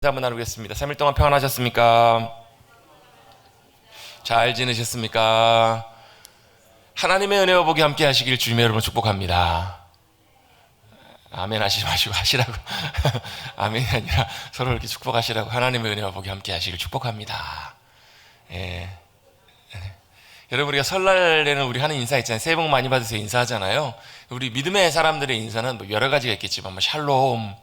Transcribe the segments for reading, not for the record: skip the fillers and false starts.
한번 나누겠습니다. 3일 동안 평안하셨습니까? 잘 지내셨습니까? 하나님의 은혜와 복이 함께 하시길 주님의 여러분 축복합니다. 아멘 하시지 마시고 하시라고. 아멘이 아니라 서로 이렇게 축복하시라고. 하나님의 은혜와 복이 함께 하시길 축복합니다. 예. 여러분, 우리가 설날에는 우리 하는 인사 있잖아요. 새해 복 많이 받으세요 인사하잖아요. 우리 믿음의 사람들의 인사는 뭐 여러 가지가 있겠지만 뭐 샬롬,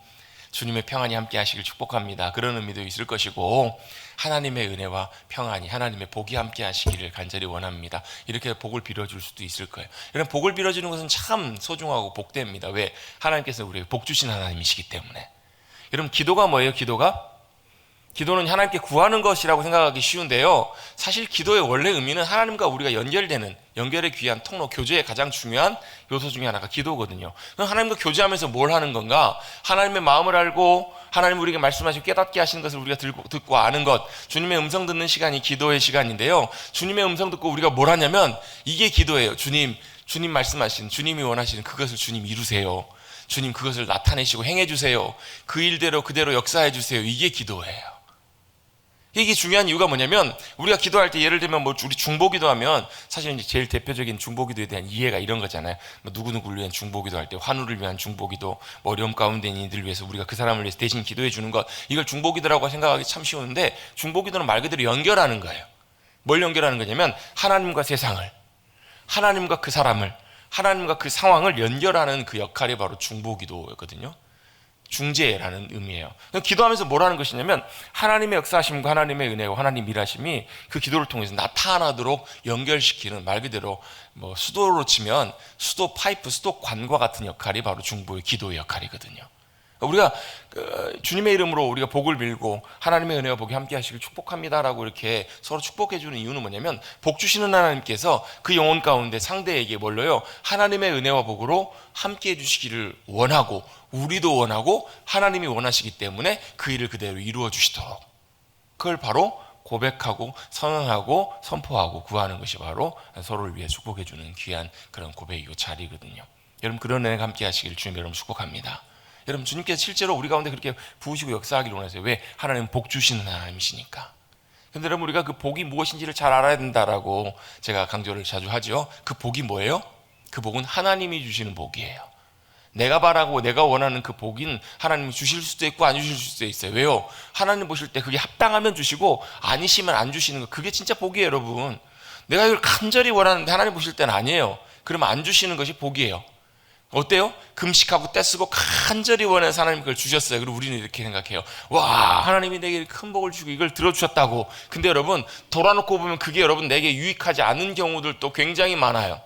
주님의 평안이 함께 하시길 축복합니다, 그런 의미도 있을 것이고, 하나님의 은혜와 평안이, 하나님의 복이 함께 하시기를 간절히 원합니다. 이렇게 복을 빌어줄 수도 있을 거예요. 여러분, 복을 빌어주는 것은 참 소중하고 복됩니다. 왜? 하나님께서 우리에게 복 주신 하나님이시기 때문에. 여러분, 기도가 뭐예요? 기도는 하나님께 구하는 것이라고 생각하기 쉬운데요, 사실 기도의 원래 의미는 하나님과 우리가 연결의 귀한 통로, 교제의 가장 중요한 요소 중에 하나가 기도거든요. 그럼 하나님과 교제하면서 뭘 하는 건가? 하나님의 마음을 알고 하나님 우리에게 말씀하시고 깨닫게 하시는 것을 우리가 듣고 아는 것, 주님의 음성 듣는 시간이 기도의 시간인데요, 주님의 음성 듣고 우리가 뭘 하냐면 이게 기도예요. 주님 말씀하신, 주님이 원하시는 그것을 주님 이루세요. 주님 그것을 나타내시고 행해주세요. 그 일대로 그대로 역사해주세요. 이게 기도예요. 이게 중요한 이유가 뭐냐면, 우리가 기도할 때 예를 들면 뭐 우리 중보기도 하면 사실 이제 제일 대표적인 중보기도에 대한 이해가 이런 거잖아요. 뭐 누구누구를 위한 중보기도 할 때 환우를 위한 중보기도, 뭐 어려움 가운데 있는 이들을 위해서 우리가 그 사람을 위해서 대신 기도해 주는 것, 이걸 중보기도라고 생각하기 참 쉬운데, 중보기도는 말 그대로 연결하는 거예요. 뭘 연결하는 거냐면 하나님과 세상을, 하나님과 그 사람을, 하나님과 그 상황을 연결하는 그 역할이 바로 중보기도였거든요. 중재라는 의미예요. 기도하면서 뭘 하는 것이냐면 하나님의 역사하심과 하나님의 은혜와 하나님 일하심이 그 기도를 통해서 나타나도록 연결시키는, 말 그대로 뭐 수도로 치면 수도 파이프, 수도 관과 같은 역할이 바로 중보의 기도의 역할이거든요. 우리가 주님의 이름으로 우리가 복을 빌고 하나님의 은혜와 복이 함께 하시길 축복합니다라고 이렇게 서로 축복해 주는 이유는 뭐냐면, 복 주시는 하나님께서 그 영혼 가운데 상대에게 뭘로요? 하나님의 은혜와 복으로 함께 해 주시기를 원하고, 우리도 원하고 하나님이 원하시기 때문에 그 일을 그대로 이루어 주시도록, 그걸 바로 고백하고 선언하고 선포하고 구하는 것이 바로 서로를 위해 축복해 주는 귀한 그런 고백이고 자리거든요. 여러분, 그런 은혜가 함께 하시기를 주님 여러분 축복합니다. 여러분, 주님께서 실제로 우리 가운데 그렇게 부으시고 역사하기를 원하세요. 왜? 하나님은 복 주시는 하나님이시니까. 그런데 여러분, 우리가 그 복이 무엇인지를 잘 알아야 된다라고 제가 강조를 자주 하죠. 그 복이 뭐예요? 그 복은 하나님이 주시는 복이에요. 내가 바라고 내가 원하는 그 복인 하나님이 주실 수도 있고 안 주실 수도 있어요. 왜요? 하나님 보실 때 그게 합당하면 주시고 아니시면 안 주시는 거, 그게 진짜 복이에요. 여러분, 내가 이걸 간절히 원하는데 하나님 보실 때는 아니에요. 그러면 안 주시는 것이 복이에요. 어때요? 금식하고 떼쓰고 간절히 원해서 하나님 그걸 주셨어요. 그리고 우리는 이렇게 생각해요. 와, 하나님이 내게 큰 복을 주고 이걸 들어주셨다고. 근데 여러분, 돌아놓고 보면 그게 여러분 내게 유익하지 않은 경우들도 굉장히 많아요.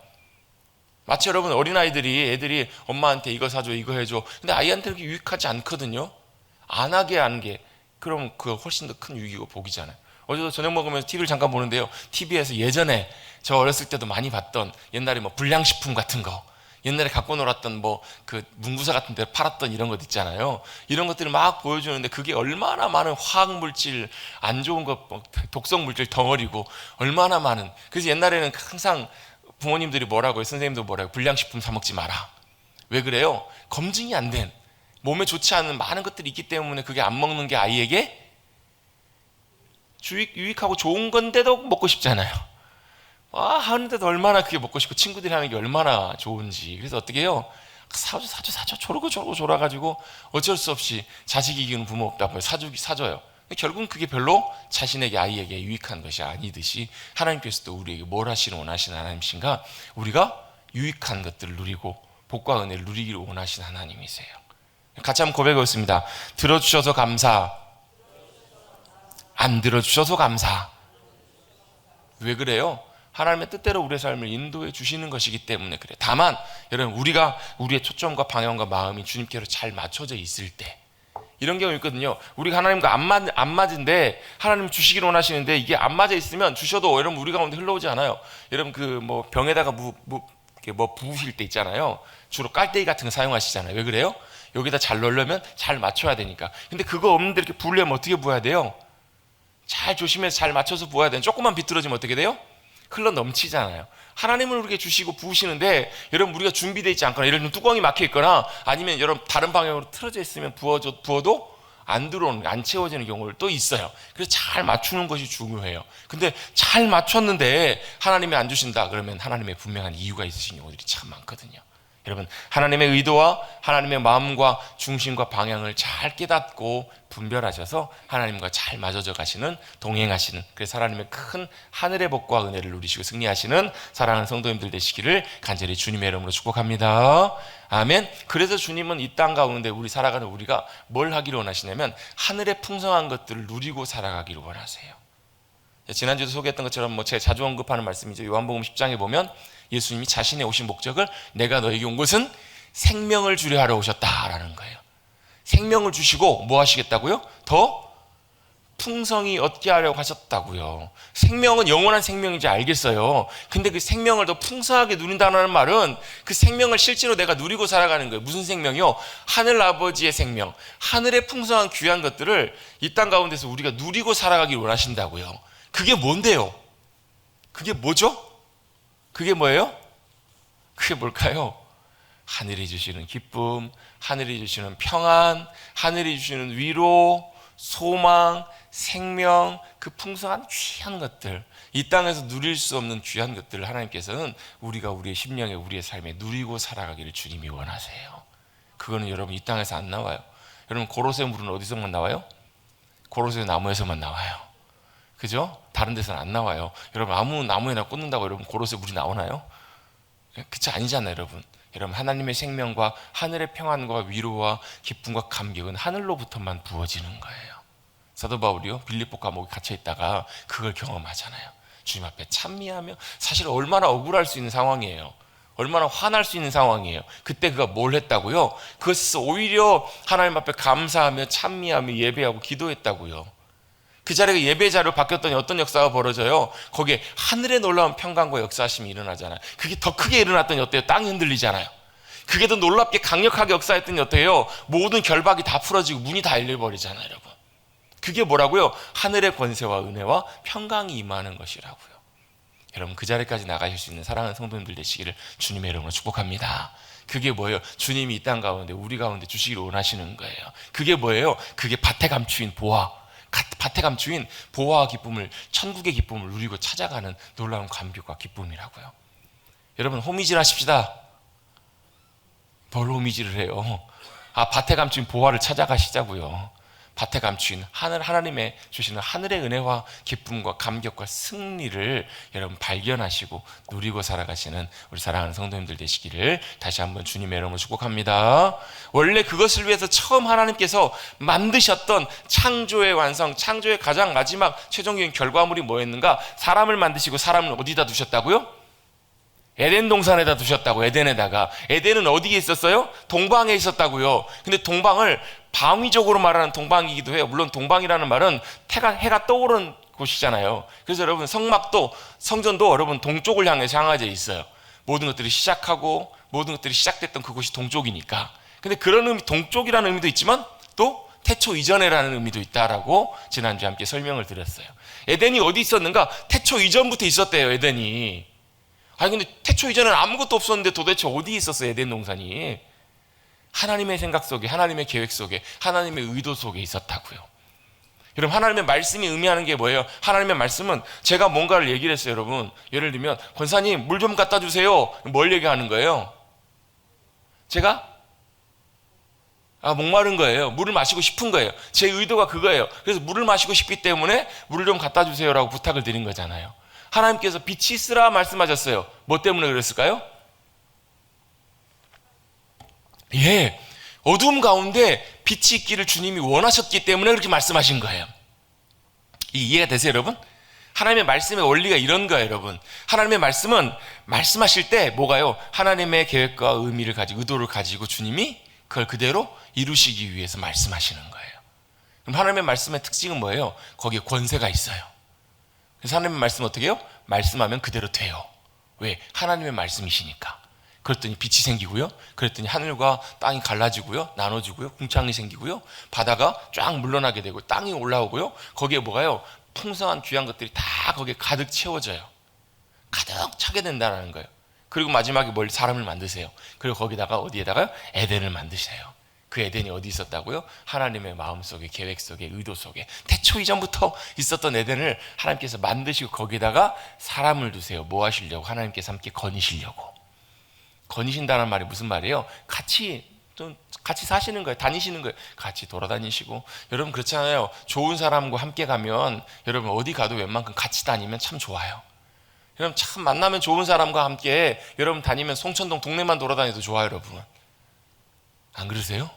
마치 여러분, 애들이 엄마한테 이거 사줘 이거 해줘, 근데 아이한테 그렇게 유익하지 않거든요. 안 하게 하는 게, 그럼 그거 훨씬 더 큰 유익이고 복이잖아요. 어제도 저녁 먹으면서 TV를 잠깐 보는데요, TV에서 예전에 저 어렸을 때도 많이 봤던 옛날에 뭐 불량식품 같은 거, 옛날에 갖고 놀았던 뭐 그 문구사 같은 데 팔았던 이런 것 있잖아요. 이런 것들을 막 보여주는데 그게 얼마나 많은 화학물질, 안 좋은 것, 독성물질 덩어리고 얼마나 많은. 그래서 옛날에는 항상 부모님들이 뭐라고 해요? 선생님도 뭐라고 해요? 불량식품 사 먹지 마라. 왜 그래요? 검증이 안 된, 몸에 좋지 않은 많은 것들이 있기 때문에 그게 안 먹는 게 아이에게 유익하고 좋은 건데도 먹고 싶잖아요. 하는데도 얼마나 그게 먹고 싶고 친구들이 하는 게 얼마나 좋은지. 그래서 어떻게 해요? 사줘 조르고 졸아가지고 어쩔 수 없이 자식 이기는 부모 없다고 사줘요. 결국은 그게 별로 자신에게, 아이에게 유익한 것이 아니듯이 하나님께서도 우리에게 뭘 하시는 원하시는 하나님이신가? 우리가 유익한 것들을 누리고 복과 은혜를 누리기를 원하시는 하나님이세요. 같이 한번 고백하겠습니다. 들어주셔서 감사, 안 들어주셔서 감사. 왜 그래요? 하나님의 뜻대로 우리의 삶을 인도해 주시는 것이기 때문에 그래요. 다만 여러분, 우리가 우리의 초점과 방향과 마음이 주님께로 잘 맞춰져 있을 때, 이런 경우 있거든요. 우리가 하나님과 안 맞은데 하나님 주시기를 원하시는데 이게 안 맞아 있으면 주셔도 여러분 우리 가운데 흘러오지 않아요. 여러분, 그 뭐 병에다가 뭐 부으실 때 있잖아요. 주로 깔때기 같은 거 사용하시잖아요. 왜 그래요? 여기다 잘 넣으려면 잘 맞춰야 되니까. 근데 그거 없는데 이렇게 부으려면 어떻게 부어야 돼요? 잘 조심해서 잘 맞춰서 부어야 돼요. 조금만 비뚤어지면 어떻게 돼요? 흘러 넘치잖아요. 하나님을 우리에게 주시고 부으시는데, 여러분 우리가 준비되어 있지 않거나, 예를 들면 뚜껑이 막혀 있거나 아니면 여러분 다른 방향으로 틀어져 있으면 부어도 안 채워지는 경우도 있어요. 그래서 잘 맞추는 것이 중요해요. 근데 잘 맞췄는데 하나님이 안 주신다 그러면 하나님의 분명한 이유가 있으신 경우들이 참 많거든요. 여러분, 하나님의 의도와 하나님의 마음과 중심과 방향을 잘 깨닫고 분별하셔서 하나님과 잘 맞아져 가시는, 동행하시는, 그래서 하나님의 큰 하늘의 복과 은혜를 누리시고 승리하시는 사랑하는 성도님들 되시기를 간절히 주님의 이름으로 축복합니다. 아멘. 그래서 주님은 이 땅 가운데 우리 살아가는 우리가 뭘 하기를 원하시냐면 하늘의 풍성한 것들을 누리고 살아가기를 원하세요. 지난주에도 소개했던 것처럼 제가 자주 언급하는 말씀이죠. 요한복음 10장에 보면 예수님이 자신의 오신 목적을 내가 너에게 온 것은 생명을 주려 하러 오셨다라는 거예요. 생명을 주시고 뭐 하시겠다고요? 더 풍성히 얻게 하려고 하셨다고요. 생명은 영원한 생명인지 알겠어요. 근데 그 생명을 더 풍성하게 누린다는 말은 그 생명을 실제로 내가 누리고 살아가는 거예요. 무슨 생명이요? 하늘 아버지의 생명, 하늘의 풍성한 귀한 것들을 이 땅 가운데서 우리가 누리고 살아가기를 원하신다고요. 그게 뭔데요? 그게 뭐죠? 그게 뭐예요? 그게 뭘까요? 하늘이 주시는 기쁨, 하늘이 주시는 평안, 하늘이 주시는 위로, 소망, 생명, 그 풍성한 귀한 것들, 이 땅에서 누릴 수 없는 귀한 것들을 하나님께서는 우리가 우리의 심령에, 우리의 삶에 누리고 살아가기를 주님이 원하세요. 그거는 여러분 이 땅에서 안 나와요. 여러분 고로새 물은 어디서만 나와요? 고로새 나무에서만 나와요. 그죠? 다른 데서는 안 나와요. 여러분 아무 나무에나 꽂는다고 여러분 고로새 물이 나오나요? 그치 아니잖아요. 여러분 하나님의 생명과 하늘의 평안과 위로와 기쁨과 감격은 하늘로부터만 부어지는 거예요. 사도 바울이요 빌립보 감옥에 갇혀 있다가 그걸 경험하잖아요. 주님 앞에 찬미하며, 사실 얼마나 억울할 수 있는 상황이에요. 얼마나 화날 수 있는 상황이에요. 그때 그가 뭘 했다고요? 그것을 오히려 하나님 앞에 감사하며 찬미하며 예배하고 기도했다고요. 그 자리가 예배 자리로 바뀌었더니 어떤 역사가 벌어져요? 거기에 하늘의 놀라운 평강과 역사하심이 일어나잖아요. 그게 더 크게 일어났더니 어때요? 땅이 흔들리잖아요. 그게 더 놀랍게 강력하게 역사했더니 어때요? 모든 결박이 다 풀어지고 문이 다 열려버리잖아요. 여러분, 그게 뭐라고요? 하늘의 권세와 은혜와 평강이 임하는 것이라고요. 여러분, 그 자리까지 나가실 수 있는 사랑하는 성도님들 되시기를 주님의 이름으로 축복합니다. 그게 뭐예요? 주님이 이 땅 가운데 우리 가운데 주시기를 원하시는 거예요. 그게 뭐예요? 그게 밭에 감추인 보화, 밭에 감추인 보화와 기쁨을, 천국의 기쁨을 누리고 찾아가는 놀라운 감격과 기쁨이라고요. 여러분, 호미질 하십시다. 뭘 호미질을 해요? 밭에 감추인 보화를 찾아가시자고요. 밭에 감추인 하나님의 주시는 하늘의 은혜와 기쁨과 감격과 승리를 여러분 발견하시고 누리고 살아가시는 우리 사랑하는 성도님들 되시기를 다시 한번 주님의 이름으로 축복합니다. 원래 그것을 위해서 처음 하나님께서 만드셨던 창조의 완성, 창조의 가장 마지막 최종적인 결과물이 뭐였는가? 사람을 만드시고 사람을 어디다 두셨다고요? 에덴 동산에다 두셨다고. 에덴에다가. 에덴은 어디에 있었어요? 동방에 있었다고요. 근데 동방을 방위적으로 말하는 동방이기도 해요. 물론 동방이라는 말은 해가 떠오르는 곳이잖아요. 그래서 여러분 성막도, 성전도 여러분 동쪽을 향해져 있어요. 모든 것들이 시작하고 모든 것들이 시작됐던 그곳이 동쪽이니까. 근데 그런 의미, 동쪽이라는 의미도 있지만 또 태초 이전에라는 의미도 있다라고 지난주에 함께 설명을 드렸어요. 에덴이 어디 있었는가? 태초 이전부터 있었대요. 에덴이. 아니 근데 태초 이전에는 아무것도 없었는데 도대체 어디에 있었어요? 에덴 동산이. 하나님의 생각 속에, 하나님의 계획 속에, 하나님의 의도 속에 있었다고요. 여러분, 하나님의 말씀이 의미하는 게 뭐예요? 하나님의 말씀은 제가 뭔가를 얘기를 했어요. 여러분, 예를 들면 권사님 물 좀 갖다 주세요. 뭘 얘기하는 거예요? 제가 목마른 거예요. 물을 마시고 싶은 거예요. 제 의도가 그거예요. 그래서 물을 마시고 싶기 때문에 물을 좀 갖다 주세요라고 부탁을 드린 거잖아요. 하나님께서 빛이 있으라 말씀하셨어요. 뭐 때문에 그랬을까요? 예, 어두움 가운데 빛이 있기를 주님이 원하셨기 때문에 그렇게 말씀하신 거예요. 이해가 되세요, 여러분? 하나님의 말씀의 원리가 이런 거예요, 여러분. 하나님의 말씀은 말씀하실 때 뭐가요? 하나님의 계획과 의미를 가지고, 의도를 가지고 주님이 그걸 그대로 이루시기 위해서 말씀하시는 거예요. 그럼 하나님의 말씀의 특징은 뭐예요? 거기에 권세가 있어요. 그래서 하나님의 말씀은 어떻게 해요? 말씀하면 그대로 돼요. 왜? 하나님의 말씀이시니까. 그랬더니 빛이 생기고요. 그랬더니 하늘과 땅이 갈라지고요. 나눠지고요. 궁창이 생기고요. 바다가 쫙 물러나게 되고 땅이 올라오고요. 거기에 뭐가요? 풍성한 귀한 것들이 다 거기에 가득 채워져요. 가득 차게 된다는 거예요. 그리고 마지막에 사람을 만드세요. 그리고 거기다가 어디에다가요? 에덴을 만드세요. 그 에덴이 어디 있었다고요? 하나님의 마음속에, 계획 속에, 의도 속에 태초 이전부터 있었던 에덴을 하나님께서 만드시고 거기다가 사람을 두세요. 뭐 하시려고? 하나님께서 함께 거니시려고. 거니신다는 말이 무슨 말이에요? 같이 사시는 거예요. 다니시는 거예요. 같이 돌아다니시고. 여러분 그렇잖아요. 좋은 사람과 함께 가면 여러분 어디 가도 웬만큼 같이 다니면 참 좋아요. 여러분 참 만나면 좋은 사람과 함께 여러분 다니면 송천동 동네만 돌아다녀도 좋아요. 여러분 안 그러세요?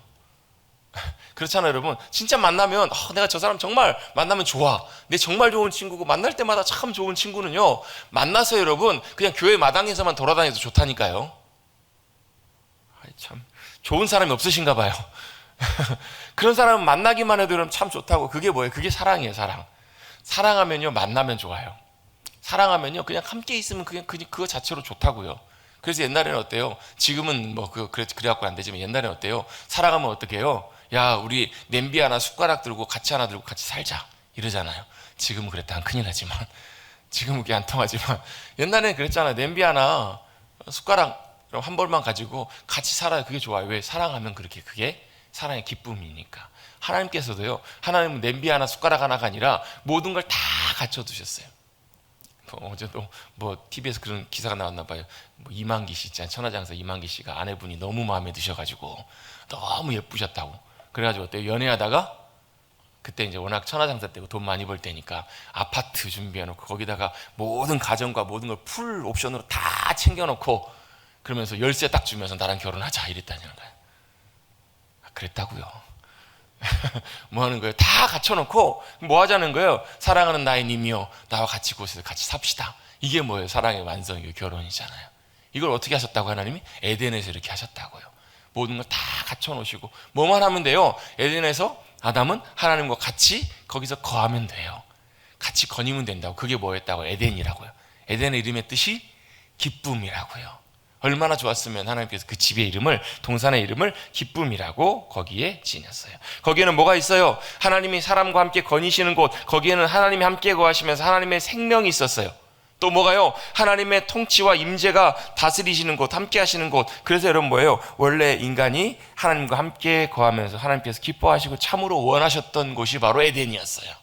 그렇잖아요. 여러분 진짜 만나면 내가 저 사람 정말 만나면 좋아, 내 정말 좋은 친구고, 만날 때마다 참 좋은 친구는요, 만나서 여러분 그냥 교회 마당에서만 돌아다녀도 좋다니까요. 참 좋은 사람이 없으신가 봐요. 그런 사람은 만나기만 해도 여러분 참 좋다고. 그게 뭐예요? 그게 사랑이에요. 사랑하면요 만나면 좋아요. 사랑하면요 그냥 함께 있으면 그냥 그거 자체로 좋다고요. 그래서 옛날에는 어때요? 지금은 뭐 그래갖고 안 되지만 옛날에는 어때요? 사랑하면 어떻게 해요? 야 우리 냄비 하나 숟가락 들고 같이 하나 들고 같이 살자 이러잖아요. 지금은 그랬다면 큰일 나지만, 지금은 그게 안 통하지만 옛날에는 그랬잖아요. 냄비 하나 숟가락 한 벌만 가지고 같이 살아요. 그게 좋아요. 왜? 사랑하면 그게 사랑의 기쁨이니까. 하나님께서도요, 하나님은 냄비 하나 숟가락 하나가 아니라 모든 걸 다 갖춰두셨어요. 어제도 TV에서 그런 기사가 나왔나 봐요. 이만기 씨 있잖아요. 천하장사 이만기 씨가 아내분이 너무 마음에 드셔가지고 너무 예쁘셨다고. 그래가지고 어때요? 연애하다가 그때 이제 워낙 천하장사 때고 돈 많이 벌 때니까 아파트 준비해놓고 거기다가 모든 가정과 모든 걸 풀 옵션으로 다 챙겨놓고 그러면서 열쇠 딱 주면서 나랑 결혼하자 이랬다는 거예요. 그랬다고요. 뭐 하는 거예요? 다 갖춰놓고 뭐 하자는 거예요? 사랑하는 나의 님이여 나와 같이 곳에서 같이 삽시다. 이게 뭐예요? 사랑의 완성이에요. 결혼이잖아요. 이걸 어떻게 하셨다고? 하나님이 에덴에서 이렇게 하셨다고요. 모든 걸 다 갖춰놓으시고 뭐만 하면 돼요? 에덴에서 아담은 하나님과 같이 거기서 거하면 돼요. 같이 거니면 된다고. 그게 뭐였다고? 에덴이라고요. 에덴의 이름의 뜻이 기쁨이라고요. 얼마나 좋았으면 하나님께서 그 집의 이름을, 동산의 이름을 기쁨이라고 거기에 지녔어요. 거기에는 뭐가 있어요? 하나님이 사람과 함께 거니시는 곳, 거기에는 하나님이 함께 거하시면서 하나님의 생명이 있었어요. 또 뭐가요? 하나님의 통치와 임재가 다스리시는 곳, 함께 하시는 곳. 그래서 여러분 뭐예요? 원래 인간이 하나님과 함께 거하면서 하나님께서 기뻐하시고 참으로 원하셨던 곳이 바로 에덴이었어요.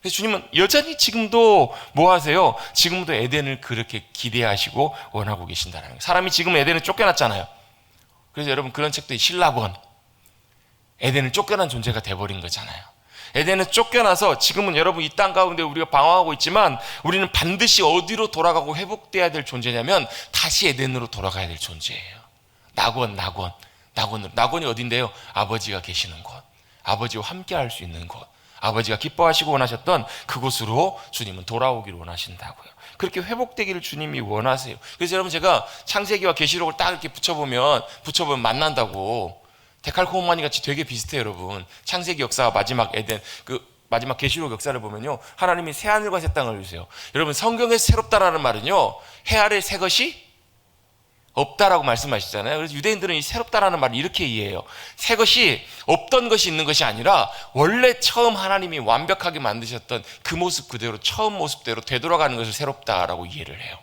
그래서 주님은 여전히 지금도 뭐 하세요? 지금도 에덴을 그렇게 기대하시고 원하고 계신다는 거예요. 사람이 지금 에덴을 쫓겨났잖아요. 그래서 여러분 그런 책도 신라권, 에덴을 쫓겨난 존재가 돼버린 거잖아요. 에덴을 쫓겨나서 지금은 여러분 이 땅 가운데 우리가 방황하고 있지만 우리는 반드시 어디로 돌아가고 회복돼야 될 존재냐면 다시 에덴으로 돌아가야 될 존재예요. 낙원이 어딘데요? 아버지가 계시는 곳, 아버지와 함께 할 수 있는 곳, 아버지가 기뻐하시고 원하셨던 그곳으로 주님은 돌아오기를 원하신다고요. 그렇게 회복되기를 주님이 원하세요. 그래서 여러분 제가 창세기와 계시록을 딱 이렇게 붙여보면 만난다고. 데칼코마니 같이 되게 비슷해요. 여러분 창세기 역사와 마지막 에덴, 마지막 계시록 역사를 보면요, 하나님이 새하늘과 새 땅을 주세요. 여러분 성경에서 새롭다라는 말은요, 해 아래 새 것이 없다라고 말씀하시잖아요. 그래서 유대인들은 이 새롭다라는 말을 이렇게 이해해요. 새 것이 없던 것이 있는 것이 아니라 원래 처음 하나님이 완벽하게 만드셨던 그 모습 그대로, 처음 모습대로 되돌아가는 것을 새롭다라고 이해를 해요.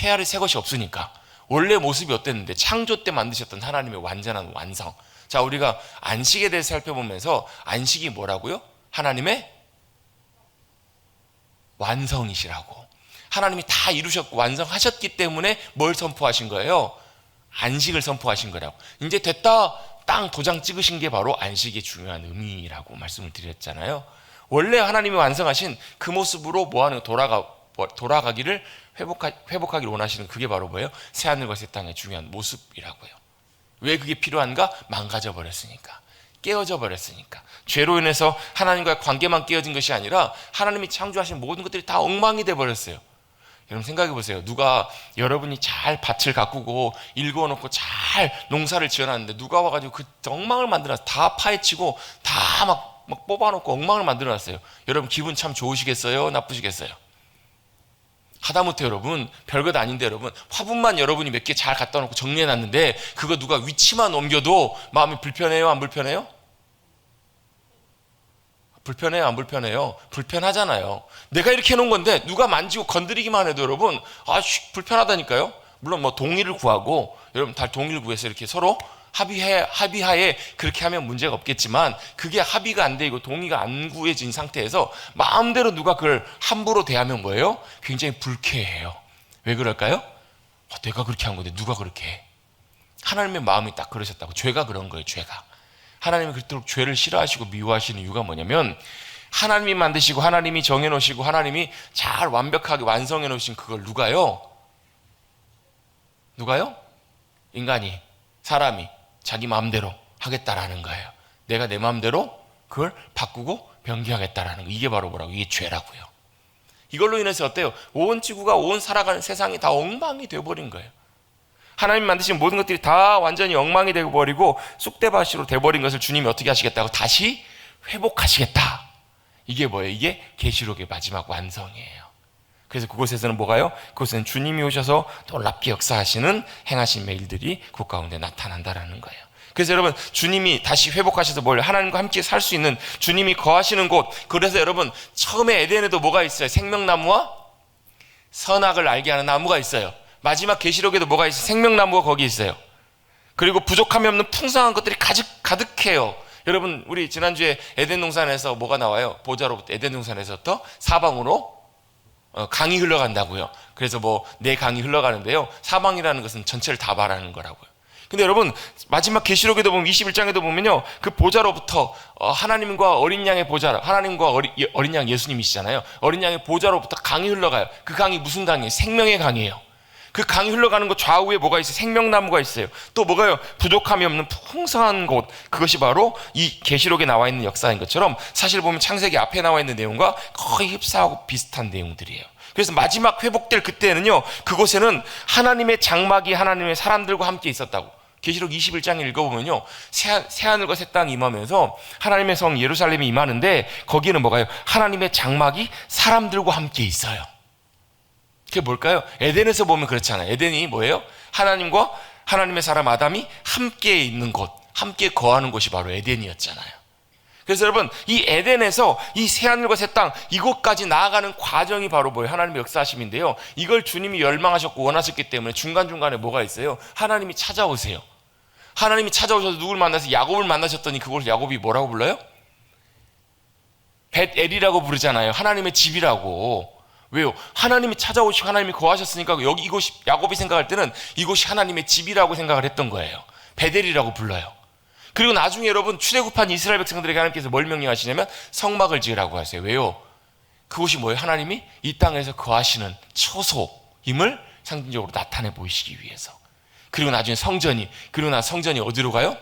해 아래 새 것이 없으니까 원래 모습이 어땠는데 창조 때 만드셨던 하나님의 완전한 완성. 자, 우리가 안식에 대해서 살펴보면서 안식이 뭐라고요? 하나님의 완성이시라고. 하나님이 다 이루셨고 완성하셨기 때문에 뭘 선포하신 거예요? 안식을 선포하신 거라고. 이제 됐다 땅 도장 찍으신 게 바로 안식의 중요한 의미라고 말씀을 드렸잖아요. 원래 하나님이 완성하신 그 모습으로 뭐하는 돌아가기를 회복하기를 원하시는, 그게 바로 뭐예요? 새하늘과 새 땅의 중요한 모습이라고요. 왜 그게 필요한가? 망가져 버렸으니까, 깨어져 버렸으니까. 죄로 인해서 하나님과의 관계만 깨어진 것이 아니라 하나님이 창조하신 모든 것들이 다 엉망이 돼 버렸어요. 여러분 생각해 보세요. 누가 여러분이 잘 밭을 가꾸고 일궈놓고 잘 농사를 지어놨는데 누가 와가지고 그 엉망을 만들어놨어요. 다 파헤치고 다 막 뽑아놓고 엉망을 만들어놨어요. 여러분 기분 참 좋으시겠어요? 나쁘시겠어요? 하다못해 여러분 별것 아닌데 여러분 화분만 여러분이 몇 개 잘 갖다 놓고 정리해놨는데 그거 누가 위치만 옮겨도 마음이 불편해요? 안 불편해요? 불편해요? 안 불편해요? 불편하잖아요. 내가 이렇게 해놓은 건데 누가 만지고 건드리기만 해도 여러분 불편하다니까요. 물론 동의를 구하고, 여러분 다 동의를 구해서 이렇게 서로 합의하에 그렇게 하면 문제가 없겠지만 그게 합의가 안 되고 동의가 안 구해진 상태에서 마음대로 누가 그걸 함부로 대하면 뭐예요? 굉장히 불쾌해요. 왜 그럴까요? 내가 그렇게 한 건데 누가 그렇게 해? 하나님의 마음이 딱 그러셨다고. 죄가 그런 거예요. 죄가. 하나님이 그토록 죄를 싫어하시고 미워하시는 이유가 뭐냐면 하나님이 만드시고 하나님이 정해놓으시고 하나님이 잘 완벽하게 완성해놓으신 그걸 누가요? 인간이, 사람이 자기 마음대로 하겠다라는 거예요. 내가 내 마음대로 그걸 바꾸고 변경하겠다라는 거. 이게 바로 뭐라고? 이게 죄라고요. 이걸로 인해서 어때요? 온 지구가, 온 살아가는 세상이 다 엉망이 되어버린 거예요. 하나님 만드신 모든 것들이 다 완전히 엉망이 되어버리고 쑥대밭으로 되어버린 것을 주님이 어떻게 하시겠다고? 다시 회복하시겠다. 이게 뭐예요? 이게 계시록의 마지막 완성이에요. 그래서 그곳에서는 뭐가요? 그곳에는 주님이 오셔서 놀랍게 역사하시는 행하신 일들이 그 가운데 나타난다라는 거예요. 그래서 여러분, 주님이 다시 회복하셔서 뭘 하나님과 함께 살 수 있는 주님이 거하시는 곳. 그래서 여러분, 처음에 에덴에도 뭐가 있어요? 생명나무와 선악을 알게 하는 나무가 있어요. 마지막 계시록에도 뭐가 있어요? 생명나무가 거기 있어요. 그리고 부족함이 없는 풍성한 것들이 가득해요. 여러분, 우리 지난주에 에덴 동산에서 뭐가 나와요? 보좌로부터, 에덴 동산에서부터 사방으로 강이 흘러간다고요. 그래서 네 강이 흘러가는데요. 사방이라는 것은 전체를 다 말하는 거라고요. 근데 여러분, 마지막 계시록에도 보면 21장에도 보면요, 그 보좌로부터 하나님과 어린 양의 보좌, 하나님과 어린 양 예수님이시잖아요. 어린 양의 보좌로부터 강이 흘러가요. 그 강이 무슨 강이에요? 생명의 강이에요. 그 강이 흘러가는 곳 좌우에 뭐가 있어요? 생명나무가 있어요. 또 뭐가요? 부족함이 없는 풍성한 곳. 그것이 바로 이 계시록에 나와 있는 역사인 것처럼 사실 보면 창세기 앞에 나와 있는 내용과 거의 흡사하고 비슷한 내용들이에요. 그래서 마지막 회복될 그때는요, 그곳에는 하나님의 장막이 하나님의 사람들과 함께 있었다고. 계시록 21장에 읽어보면요, 새하늘과 새 땅이 임하면서 하나님의 성 예루살렘이 임하는데 거기에는 뭐가요? 하나님의 장막이 사람들과 함께 있어요. 그게 뭘까요? 에덴에서 보면 그렇잖아요. 에덴이 뭐예요? 하나님과 하나님의 사람 아담이 함께 있는 곳, 함께 거하는 곳이 바로 에덴이었잖아요. 그래서 여러분, 이 에덴에서 이 새하늘과 새 땅, 이곳까지 나아가는 과정이 바로 뭐예요? 하나님의 역사하심인데요, 이걸 주님이 열망하셨고 원하셨기 때문에 중간중간에 뭐가 있어요? 하나님이 찾아오세요. 하나님이 찾아오셔서 누굴 만나서 야곱을 만나셨더니 그걸 야곱이 뭐라고 불러요? 벳엘이라고 부르잖아요. 하나님의 집이라고. 왜요? 하나님이 찾아오시고 하나님이 거하셨으니까 이곳이, 야곱이 생각할 때는 이곳이 하나님의 집이라고 생각을 했던 거예요. 벳엘이라고 불러요. 그리고 나중에 여러분, 출애굽한 이스라엘 백성들에게 하나님께서 뭘 명령하시냐면 성막을 지으라고 하세요. 왜요? 그곳이 뭐예요? 하나님이 이 땅에서 거하시는 처소임을 상징적으로 나타내 보이시기 위해서. 그리고 나중에 성전이, 그리고 나 성전이 어디로 가요?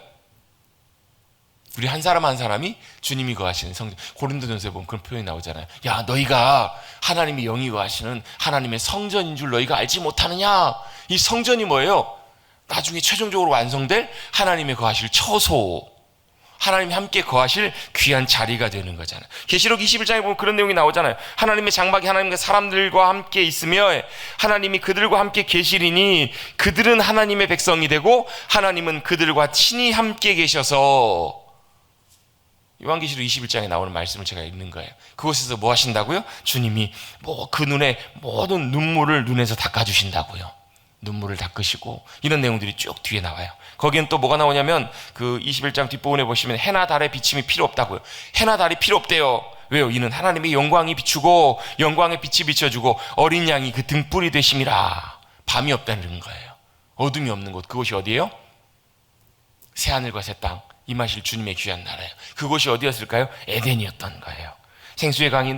우리 한 사람 한 사람이 주님이 거하시는 성전. 고린도전서에 보면 그런 표현이 나오잖아요. 야, 너희가 하나님이 영이 거하시는 하나님의 성전인 줄 너희가 알지 못하느냐? 이 성전이 뭐예요? 나중에 최종적으로 완성될 하나님의 거하실 처소, 하나님이 함께 거하실 귀한 자리가 되는 거잖아요. 계시록 21장에 보면 그런 내용이 나오잖아요. 하나님의 장막이 하나님과 사람들과 함께 있으며 하나님이 그들과 함께 계시리니 그들은 하나님의 백성이 되고 하나님은 그들과 친히 함께 계셔서. 요한계시록 21장에 나오는 말씀을 제가 읽는 거예요. 그곳에서 뭐 하신다고요? 주님이 그 눈에 모든 눈물을 눈에서 닦아주신다고요. 눈물을 닦으시고, 이런 내용들이 쭉 뒤에 나와요. 거기엔 또 뭐가 나오냐면 그 21장 뒷부분에 보시면 해나 달의 비침이 필요 없다고요. 해나 달이 필요 없대요. 왜요? 이는 하나님의 영광이 비추고 영광의 빛이 비춰주고 어린 양이 그 등불이 되심이라. 밤이 없다는 거예요. 어둠이 없는 곳. 그곳이 어디예요? 새하늘과 새 땅 임하실 주님의 귀한 나라예요. 그곳이 어디였을까요? 에덴이었던 거예요. 생수의 강이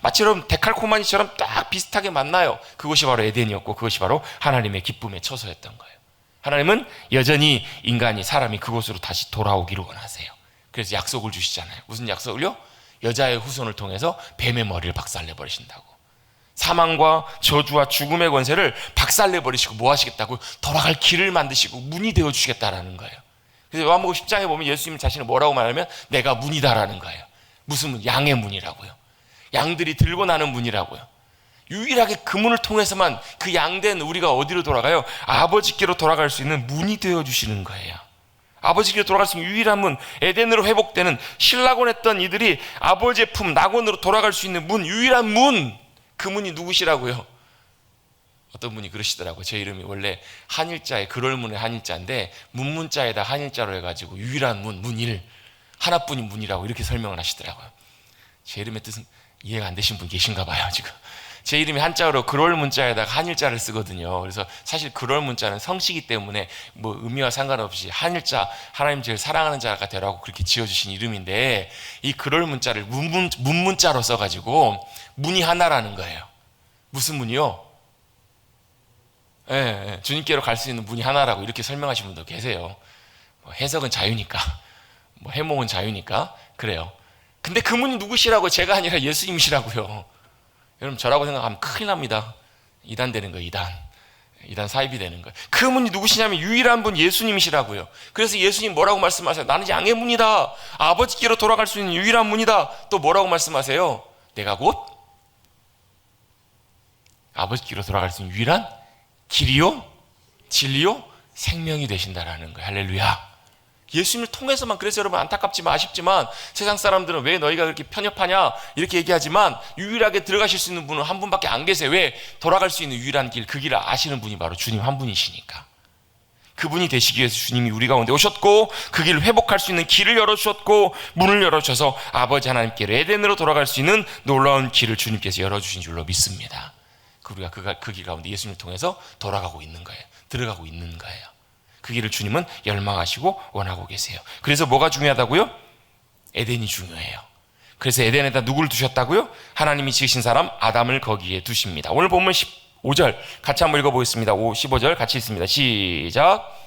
마치 여러분 데칼코마니처럼 딱 비슷하게 만나요. 그것이 바로 에덴이었고 그것이 바로 하나님의 기쁨의 처소였던 거예요. 하나님은 여전히 인간이, 사람이 그곳으로 다시 돌아오기를 원하세요. 그래서 약속을 주시잖아요. 무슨 약속을요? 여자의 후손을 통해서 뱀의 머리를 박살내버리신다고. 사망과 저주와 죽음의 권세를 박살내버리시고 뭐 하시겠다고? 돌아갈 길을 만드시고 문이 되어주시겠다라는 거예요. 그래서 요한복음 10장에 보면 예수님 자신을 뭐라고 말하면 내가 문이다라는 거예요. 무슨 문? 양의 문이라고요. 양들이 들고 나는 문이라고요. 유일하게 그 문을 통해서만 그 양된 우리가 어디로 돌아가요? 아버지께로 돌아갈 수 있는 문이 되어주시는 거예요. 아버지께로 돌아갈 수 있는 유일한 문, 에덴으로 회복되는 신락원했던 이들이 아버지의 품 낙원으로 돌아갈 수 있는 문, 유일한 문, 그 문이 누구시라고요? 어떤 분이 그러시더라고요. 제 이름이 원래 한일자에 그럴문의 한일자인데 문문자에다 한일자로 해가지고 유일한 문일, 하나뿐인 문이라고 이렇게 설명을 하시더라고요. 제 이름의 뜻은 이해가 안 되신 분 계신가 봐요. 지금 제 이름이 한자로 그럴문자에다가 한일자를 쓰거든요. 그래서 사실 그럴문자는 성씨이기 때문에 뭐 의미와 상관없이 한일자, 하나님 제일 사랑하는 자가 되라고 그렇게 지어주신 이름인데, 이 그럴문자를 문문자로 써가지고 문이 하나라는 거예요. 무슨 문이요? 주님께로 갈 수 있는 문이 하나라고 이렇게 설명하신 분도 계세요. 해석은 자유니까, 해몽은 자유니까 그래요. 근데 그 문이 누구시라고? 제가 아니라 예수님이시라고요. 여러분, 저라고 생각하면 큰일 납니다. 이단 되는 거예요. 이단 사입이 되는 거예요. 그 문이 누구시냐면 유일한 분 예수님이시라고요. 그래서 예수님 뭐라고 말씀하세요? 나는 양의 문이다. 아버지께로 돌아갈 수 있는 유일한 문이다. 또 뭐라고 말씀하세요? 내가 곧 아버지께로 돌아갈 수 있는 유일한 길이요, 진리요, 생명이 되신다라는 거예요. 할렐루야. 예수님을 통해서만. 그래서 여러분, 안타깝지만 아쉽지만 세상 사람들은 왜 너희가 그렇게 편협하냐 이렇게 얘기하지만 유일하게 들어가실 수 있는 분은 한 분밖에 안 계세요. 왜? 돌아갈 수 있는 유일한 길, 그 길을 아시는 분이 바로 주님 한 분이시니까. 그분이 되시기 위해서 주님이 우리 가운데 오셨고, 그 길을 회복할 수 있는 길을 열어주셨고, 문을 열어주셔서 아버지 하나님께로 에덴으로 돌아갈 수 있는 놀라운 길을 주님께서 열어주신 줄로 믿습니다. 우리가 그 길 가운데 예수님을 통해서 돌아가고 있는 거예요. 들어가고 있는 거예요. 그 길을 주님은 열망하시고 원하고 계세요. 그래서 뭐가 중요하다고요? 에덴이 중요해요. 그래서 에덴에다 누구를 두셨다고요? 하나님이 지으신 사람 아담을 거기에 두십니다. 오늘 본문 15절 같이 한번 읽어보겠습니다. 15절 같이 읽습니다. 시작.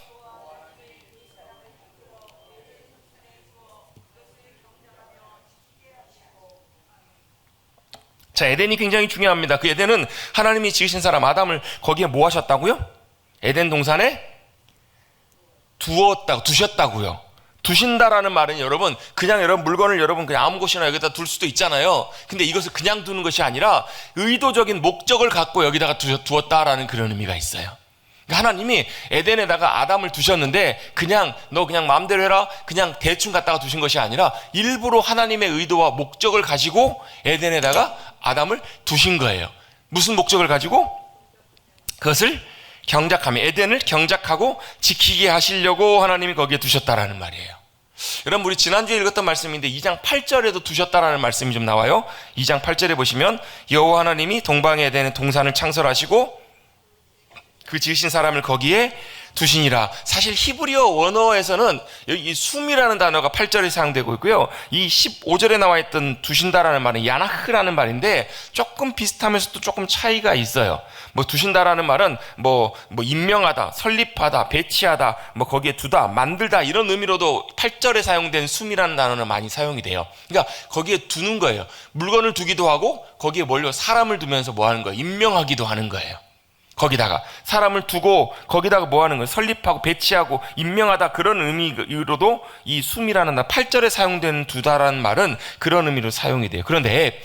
자, 에덴이 굉장히 중요합니다. 그 에덴은 하나님이 지으신 사람 아담을 거기에 뭐 하셨다고요? 에덴 동산에 두셨다고요. 두신다라는 말은 여러분, 그냥 여러분 물건을 여러분 그냥 아무 곳이나 여기다 둘 수도 있잖아요. 근데 이것을 그냥 두는 것이 아니라 의도적인 목적을 갖고 여기다가 두었다라는 그런 의미가 있어요. 그러니까 하나님이 에덴에다가 아담을 두셨는데 그냥 너 그냥 마음대로 해라, 그냥 대충 갖다가 두신 것이 아니라 일부러 하나님의 의도와 목적을 가지고 에덴에다가 아담을 두신 거예요. 무슨 목적을 가지고? 그것을 경작하며, 에덴을 경작하고 지키게 하시려고 하나님이 거기에 두셨다라는 말이에요. 여러분, 우리 지난주에 읽었던 말씀인데 2장 8절에도 두셨다라는 말씀이 좀 나와요. 2장 8절에 보시면 여호와 하나님이 동방에 에덴의 동산을 창설하시고 그 지으신 사람을 거기에 두시니라. 사실 히브리어 원어에서는 이 숨이라는 단어가 8절에 사용되고 있고요. 이 15절에 나와 있던 두신다라는 말은 야나흐라는 말인데 조금 비슷하면서도 조금 차이가 있어요. 두신다라는 말은 임명하다, 설립하다, 배치하다, 거기에 두다, 만들다 이런 의미로도 8절에 사용된 숨이라는 단어는 많이 사용이 돼요. 그러니까 거기에 두는 거예요. 물건을 두기도 하고 거기에 사람을 두면서 뭐 하는 거예요? 임명하기도 하는 거예요. 거기다가 사람을 두고 거기다가 뭐 하는 거예요? 설립하고 배치하고 임명하다, 그런 의미로도 이 숨이라는 8절에 사용된 두다라는 말은 그런 의미로 사용이 돼요. 그런데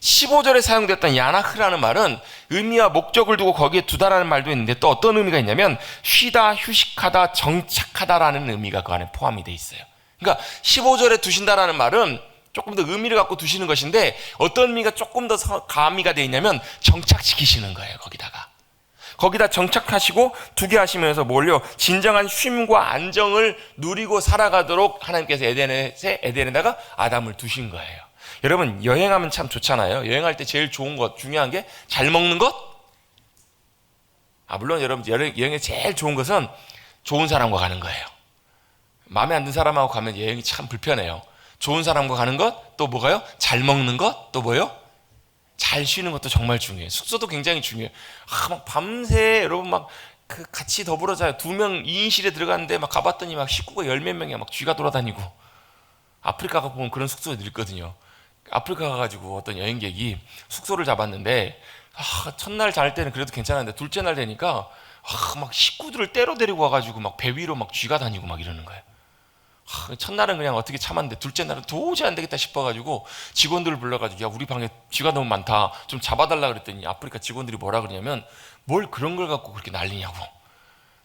15절에 사용됐던 야나흐라는 말은 의미와 목적을 두고 거기에 두다라는 말도 있는데 또 어떤 의미가 있냐면 쉬다, 휴식하다, 정착하다라는 의미가 그 안에 포함이 돼 있어요. 그러니까 15절에 두신다라는 말은 조금 더 의미를 갖고 두시는 것인데 어떤 의미가 조금 더 가미가 돼 있냐면 정착시키시는 거예요. 거기다 정착하시고 두게 하시면서 뭘요? 진정한 쉼과 안정을 누리고 살아가도록 하나님께서 에덴에다가 아담을 두신 거예요. 여러분, 여행하면 참 좋잖아요. 여행할 때 제일 중요한 게 잘 먹는 것? 물론 여러분, 여행에 제일 좋은 것은 좋은 사람과 가는 거예요. 마음에 안 든 사람하고 가면 여행이 참 불편해요. 좋은 사람과 가는 것, 또 뭐가요? 잘 먹는 것, 또 뭐요? 잘 쉬는 것도 정말 중요해요. 숙소도 굉장히 중요해요. 밤새 여러분 같이 더불어 자요. 2명 2인실에 들어갔는데 가봤더니 식구가 10몇 명이야. 쥐가 돌아다니고. 아프리카 가보면 그런 숙소가 있거든요. 아프리카 가가지고 어떤 여행객이 숙소를 잡았는데 첫날 잘 때는 그래도 괜찮았는데 둘째 날 되니까 식구들을 때로 데리고 와가지고 배 위로 쥐가 다니고 이러는 거예요. 첫날은 그냥 어떻게 참았는데 둘째 날은 도저히 안 되겠다 싶어가지고 직원들을 불러가지고 야, 우리 방에 쥐가 너무 많다, 좀 잡아달라 그랬더니 아프리카 직원들이 뭐라 그러냐면 뭘 그런 걸 갖고 그렇게 난리냐고,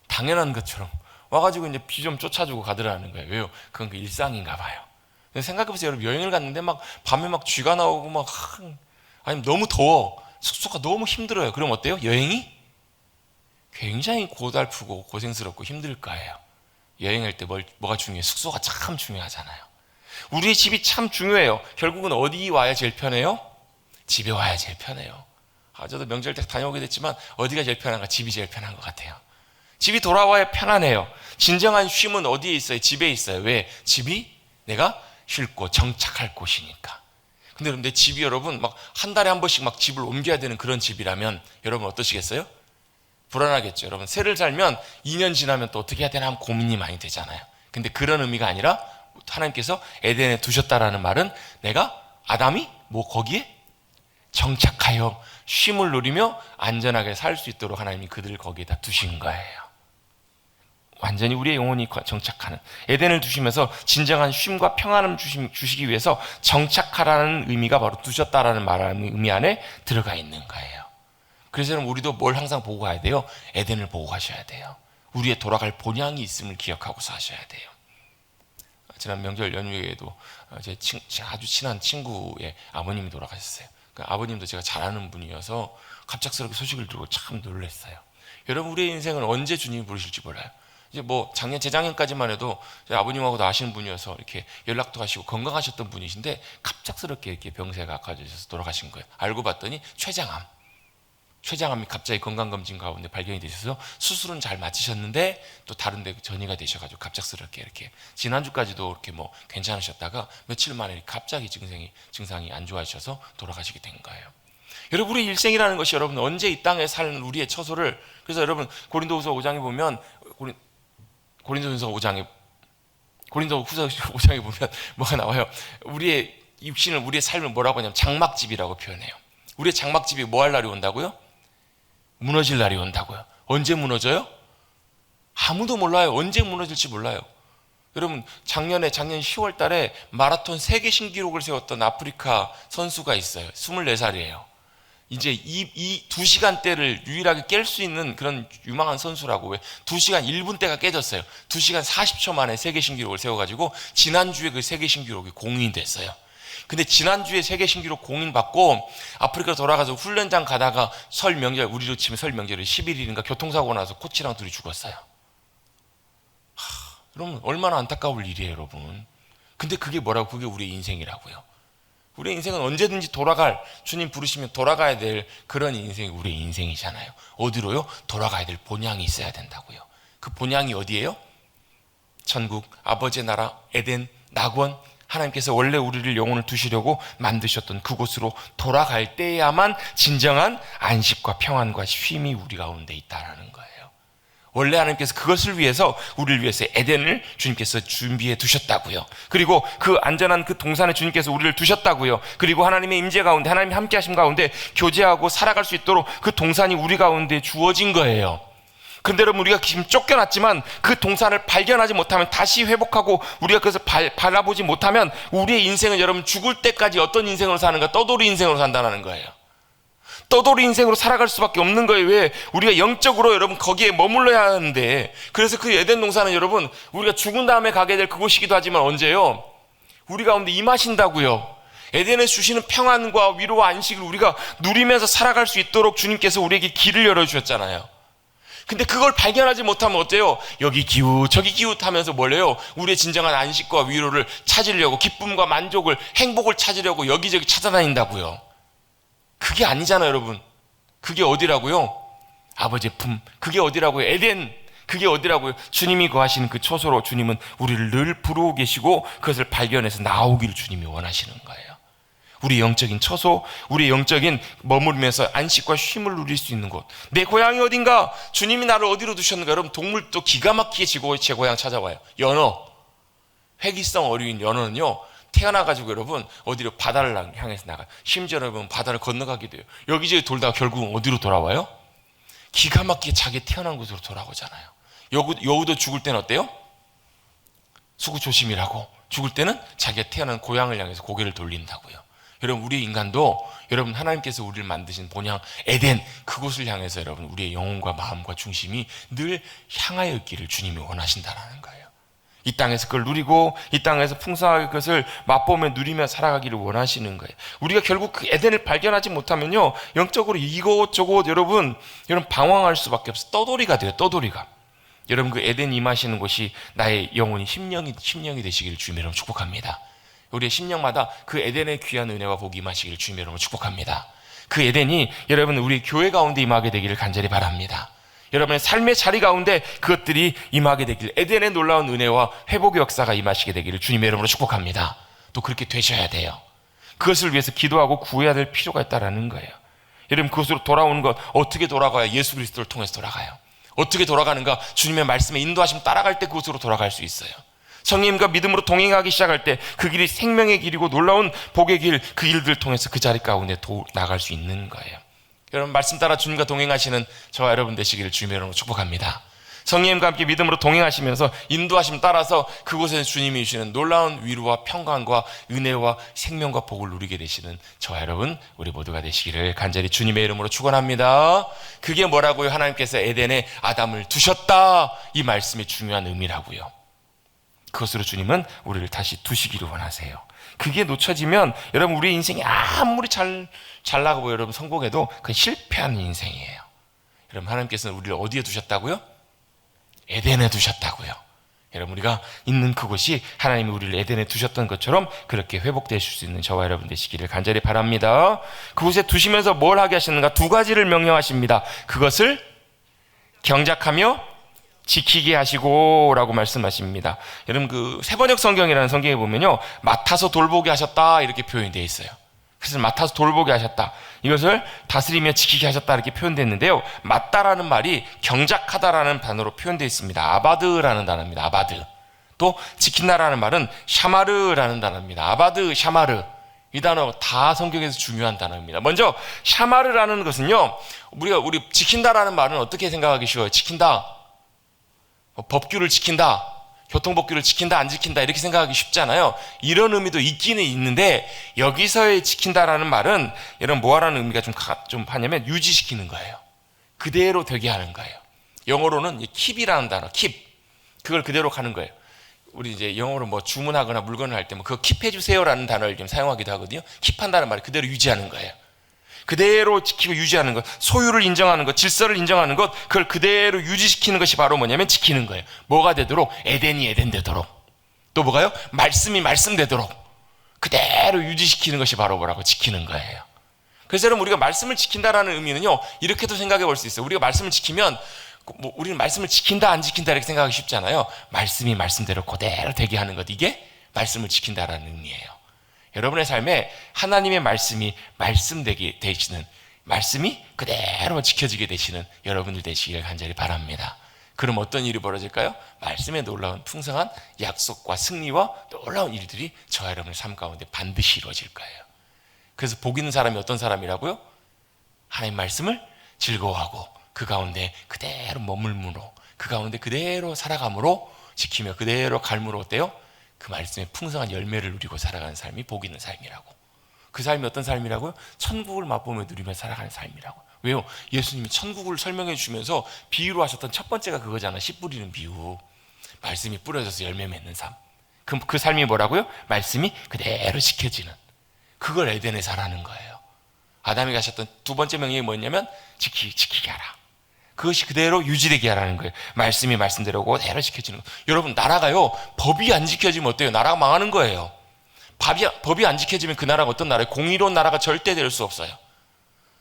당연한 것처럼 와가지고 이제 쥐 좀 쫓아주고 가더라는 거예요. 왜요? 그건 그 일상인가 봐요. 생각해보세요. 여러분, 여행을 갔는데 밤에 쥐가 나오고 아니면 너무 더워, 숙소가 너무 힘들어요. 그럼 어때요? 여행이 굉장히 고달프고 고생스럽고 힘들 거예요. 여행할 때 뭐가 중요해요? 숙소가 참 중요하잖아요. 우리의 집이 참 중요해요. 결국은 어디 와야 제일 편해요? 집에 와야 제일 편해요. 저도 명절 때 다녀오게 됐지만 어디가 제일 편한가? 집이 제일 편한 것 같아요. 집이 돌아와야 편안해요. 진정한 쉼은 어디에 있어요? 집에 있어요. 왜? 집이 내가 쉴 곳, 정착할 곳이니까. 근데 여러분, 내 집이 여러분 막 한 달에 한 번씩 막 집을 옮겨야 되는 그런 집이라면 여러분 어떠시겠어요? 불안하겠죠. 여러분, 새를 살면 2년 지나면 또 어떻게 해야 되나 하면 고민이 많이 되잖아요. 근데 그런 의미가 아니라 하나님께서 에덴에 두셨다라는 말은 내가 아담이 거기에 정착하여 쉼을 누리며 안전하게 살 수 있도록 하나님이 그들을 거기에다 두신 거예요. 완전히 우리의 영혼이 정착하는, 에덴을 두시면서 진정한 쉼과 평안을 주시기 위해서 정착하라는 의미가 바로 두셨다라는 말하는 의미 안에 들어가 있는 거예요. 그래서 우리도 뭘 항상 보고 가야 돼요? 에덴을 보고 가셔야 돼요. 우리의 돌아갈 본향이 있음을 기억하고서 하셔야 돼요. 지난 명절 연휴에도 제 아주 친한 친구의 아버님이 돌아가셨어요. 그 아버님도 제가 잘 아는 분이어서 갑작스럽게 소식을 들고 참 놀랐어요. 여러분, 우리의 인생은 언제 주님이 부르실지 몰라요. 이제 재작년까지만 해도 아버님하고도 아시는 분이어서 이렇게 연락도 하시고 건강하셨던 분이신데 갑작스럽게 이렇게 병세가 악화되셔서 돌아가신 거예요. 알고 봤더니 췌장암이 갑자기 건강검진 가운데 발견이 되셔서 수술은 잘 마치셨는데 또 다른 데 전이가 되셔가지고 갑작스럽게 이렇게 지난주까지도 이렇게 괜찮으셨다가 며칠 만에 갑자기 증상이 안 좋아지셔서 돌아가시게 된 거예요. 여러분, 우리 일생이라는 것이 여러분 언제 이 땅에 사는 우리의 처소를, 그래서 여러분 고린도후서 5장에 보면 고린도후서 5장에 보면 뭐가 나와요? 우리의 육신을, 우리의 삶을 뭐라고 하냐면 장막집이라고 표현해요. 우리의 장막집이 뭐 할 날이 온다고요? 무너질 날이 온다고요. 언제 무너져요? 아무도 몰라요. 언제 무너질지 몰라요. 여러분, 작년 10월 달에 마라톤 세계 신기록을 세웠던 아프리카 선수가 있어요. 24살이에요. 이제 이 2시간대를 유일하게 깰 수 있는 그런 유망한 선수라고. 왜? 2시간 1분대가 깨졌어요. 2시간 40초 만에 세계 신기록을 세워가지고 지난주에 그 세계 신기록이 공인이 됐어요. 근데 지난주에 세계 신기록 공인받고 아프리카 돌아가서 훈련장 가다가 설 명절, 우리로 치면 설 명절에 11일인가 교통사고 나서 코치랑 둘이 죽었어요. 여러분, 얼마나 안타까울 일이에요, 여러분. 근데 그게 뭐라고? 그게 우리의 인생이라고요. 우리의 인생은 언제든지 주님 부르시면 돌아가야 될 그런 인생이 우리의 인생이잖아요. 어디로요? 돌아가야 될 본향이 있어야 된다고요. 그 본향이 어디예요? 천국, 아버지의 나라, 에덴, 낙원, 하나님께서 원래 우리를 영혼을 두시려고 만드셨던 그곳으로 돌아갈 때야만 진정한 안식과 평안과 쉼이 우리 가운데 있다라는 거예요. 원래 하나님께서 그것을 위해서, 우리를 위해서 에덴을 주님께서 준비해 두셨다고요. 그리고 그 안전한 그 동산에 주님께서 우리를 두셨다고요. 그리고 하나님의 임재 가운데, 하나님의 함께 하심 가운데 교제하고 살아갈 수 있도록 그 동산이 우리 가운데 주어진 거예요. 근데 여러분, 우리가 지금 쫓겨났지만 그 동산을 발견하지 못하면, 다시 회복하고 우리가 그것을 바라보지 못하면 우리의 인생은 여러분 죽을 때까지 어떤 인생으로 사는가? 떠돌이 인생으로 산다는 거예요. 떠돌이 인생으로 살아갈 수밖에 없는 거예요. 왜? 우리가 영적으로 여러분 거기에 머물러야 하는데. 그래서 그 에덴 동산은 여러분 우리가 죽은 다음에 가게 될 그곳이기도 하지만 언제요? 우리 가운데 임하신다고요. 에덴에 주시는 평안과 위로와 안식을 우리가 누리면서 살아갈 수 있도록 주님께서 우리에게 길을 열어주셨잖아요. 근데 그걸 발견하지 못하면 어때요? 여기 기웃 저기 기웃 하면서 뭘래요? 우리의 진정한 안식과 위로를 찾으려고, 기쁨과 만족을, 행복을 찾으려고 여기저기 찾아다닌다고요. 그게 아니잖아요, 여러분. 그게 어디라고요? 아버지의 품. 그게 어디라고요? 에덴. 그게 어디라고요? 주님이 거하시는 그 처소로 주님은 우리를 늘 부르고 계시고 그것을 발견해서 나오기를 주님이 원하시는 거예요. 우리 영적인 처소, 우리 영적인 머무르면서 안식과 쉼을 누릴 수 있는 곳. 내 고향이 어딘가? 주님이 나를 어디로 두셨는가? 여러분, 동물도 기가 막히게 제 고향 찾아와요. 연어. 회기성 어류인 연어는요, 태어나가지고 여러분 어디로 바다를 향해서 나가요. 심지어 여러분 바다를 건너가기도 해요. 여기저기 돌다가 결국은 어디로 돌아와요? 기가 막히게 자기 태어난 곳으로 돌아오잖아요. 여우도 죽을 때는 어때요? 수구 조심이라고. 죽을 때는 자기가 태어난 고향을 향해서 고개를 돌린다고요. 여러분, 우리 인간도 여러분 하나님께서 우리를 만드신 본향 에덴, 그곳을 향해서 여러분 우리의 영혼과 마음과 중심이 늘 향하여 있기를 주님이 원하신다는 거예요. 이 땅에서 그걸 누리고 이 땅에서 풍성하게 그것을 맛보며 누리며 살아가기를 원하시는 거예요. 우리가 결국 그 에덴을 발견하지 못하면요, 영적으로 이곳저곳 여러분 방황할 수밖에 없어요. 떠돌이가 돼요. 떠돌이가. 여러분 그 에덴 임하시는 곳이 나의 영혼이 심령이 되시기를 주님 여러분 축복합니다. 우리의 심령마다 그 에덴의 귀한 은혜와 복이 임하시기를 주님 여러분 축복합니다. 그 에덴이 여러분 우리 교회 가운데 임하게 되기를 간절히 바랍니다. 여러분의 삶의 자리 가운데 그것들이 임하게 되길, 에덴의 놀라운 은혜와 회복의 역사가 임하시게 되기를 주님의 이름으로 축복합니다. 또 그렇게 되셔야 돼요. 그것을 위해서 기도하고 구해야 될 필요가 있다는 거예요. 여러분 그것으로 돌아오는 것, 어떻게 돌아가야 예수 그리스도를 통해서 돌아가요? 어떻게 돌아가는가? 주님의 말씀에 인도하심 따라갈 때 그곳으로 돌아갈 수 있어요. 성령님과 믿음으로 동행하기 시작할 때 그 길이 생명의 길이고 놀라운 복의 길, 그 길들을 통해서 그 자리 가운데 나갈 수 있는 거예요. 여러분 말씀 따라 주님과 동행하시는 저와 여러분 되시기를 주님의 이름으로 축복합니다. 성령님과 함께 믿음으로 동행하시면서 인도하심 따라서 그곳에서 주님이 주시는 놀라운 위로와 평강과 은혜와 생명과 복을 누리게 되시는 저와 여러분 우리 모두가 되시기를 간절히 주님의 이름으로 축원합니다. 그게 뭐라고요? 하나님께서 에덴에 아담을 두셨다, 이 말씀의 중요한 의미라고요. 그것으로 주님은 우리를 다시 두시기를 원하세요. 그게 놓쳐지면 여러분 우리 인생이 아무리 잘 나가고 여러분 성공해도 그건 실패하는 인생이에요. 여러분 하나님께서는 우리를 어디에 두셨다고요? 에덴에 두셨다고요. 여러분 우리가 있는 그곳이 하나님이 우리를 에덴에 두셨던 것처럼 그렇게 회복되실 수 있는 저와 여러분 되시기를 간절히 바랍니다. 그곳에 두시면서 뭘 하게 하시는가? 두 가지를 명령하십니다. 그것을 경작하며 지키게 하시고 라고 말씀하십니다. 여러분 그 세번역 성경이라는 성경에 보면요, 맡아서 돌보게 하셨다 이렇게 표현이 되어 있어요. 그래서 맡아서 돌보게 하셨다, 이것을 다스리며 지키게 하셨다 이렇게 표현됐는데요, 맡다라는 말이 경작하다라는 단어로 표현되어 있습니다. 아바드라는 단어입니다. 아바드. 또 지킨다라는 말은 샤마르라는 단어입니다. 아바드, 샤마르, 이 단어 다 성경에서 중요한 단어입니다. 먼저 샤마르라는 것은요, 우리 지킨다라는 말은 어떻게 생각하기 쉬워요? 지킨다, 법규를 지킨다, 교통법규를 지킨다 안 지킨다 이렇게 생각하기 쉽잖아요. 이런 의미도 있기는 있는데 여기서의 지킨다라는 말은 여러분 뭐하라는 의미가 좀 하냐면 유지시키는 거예요. 그대로 되게 하는 거예요. 영어로는 keep이라는 단어, keep, 그걸 그대로 가는 거예요. 우리 이제 영어로 뭐 주문하거나 물건을 할 때 뭐 그거 keep 해주세요라는 단어를 좀 사용하기도 하거든요. keep한다는 말이 그대로 유지하는 거예요. 그대로 지키고 유지하는 것, 소유를 인정하는 것, 질서를 인정하는 것, 그걸 그대로 유지시키는 것이 바로 뭐냐면 지키는 거예요. 뭐가 되도록? 에덴이 에덴 되도록. 또 뭐가요? 말씀이 말씀 되도록 그대로 유지시키는 것이 바로 뭐라고? 지키는 거예요. 그래서 여러분 우리가 말씀을 지킨다라는 의미는요, 이렇게도 생각해 볼 수 있어요. 우리가 말씀을 지키면 우리는 말씀을 지킨다 안 지킨다 이렇게 생각하기 쉽잖아요. 말씀이 말씀대로 그대로 되게 하는 것, 이게 말씀을 지킨다라는 의미예요. 여러분의 삶에 하나님의 말씀이 말씀되게 되시는, 말씀이 그대로 지켜지게 되시는 여러분들 되시길 간절히 바랍니다. 그럼 어떤 일이 벌어질까요? 말씀의 놀라운 풍성한 약속과 승리와 놀라운 일들이 저와 여러분의 삶 가운데 반드시 이루어질 거예요. 그래서 복 있는 사람이 어떤 사람이라고요? 하나님 말씀을 즐거워하고 그 가운데 그대로 머물므로, 그 가운데 그대로 살아감으로, 지키며 그대로 갈므로 어때요? 그 말씀의 풍성한 열매를 누리고 살아가는 삶이 복 있는 삶이라고. 그 삶이 어떤 삶이라고요? 천국을 맛보며 누리며 살아가는 삶이라고. 왜요? 예수님이 천국을 설명해 주면서 비유로 하셨던 첫 번째가 그거잖아. 씨 뿌리는 비유. 말씀이 뿌려져서 열매 맺는 삶. 그 삶이 뭐라고요? 말씀이 그대로 지켜지는, 그걸 에덴에 살아는 거예요. 아담이 가셨던 두 번째 명령이 뭐냐면 지키게 하라. 그것이 그대로 유지되게 하라는 거예요. 말씀이 말씀대로 그대로 지켜지는 거. 여러분 나라가요, 법이 안 지켜지면 어때요? 나라가 망하는 거예요. 법이 안 지켜지면 그 나라가 어떤 나라예요? 공의로운 나라가 절대 될 수 없어요.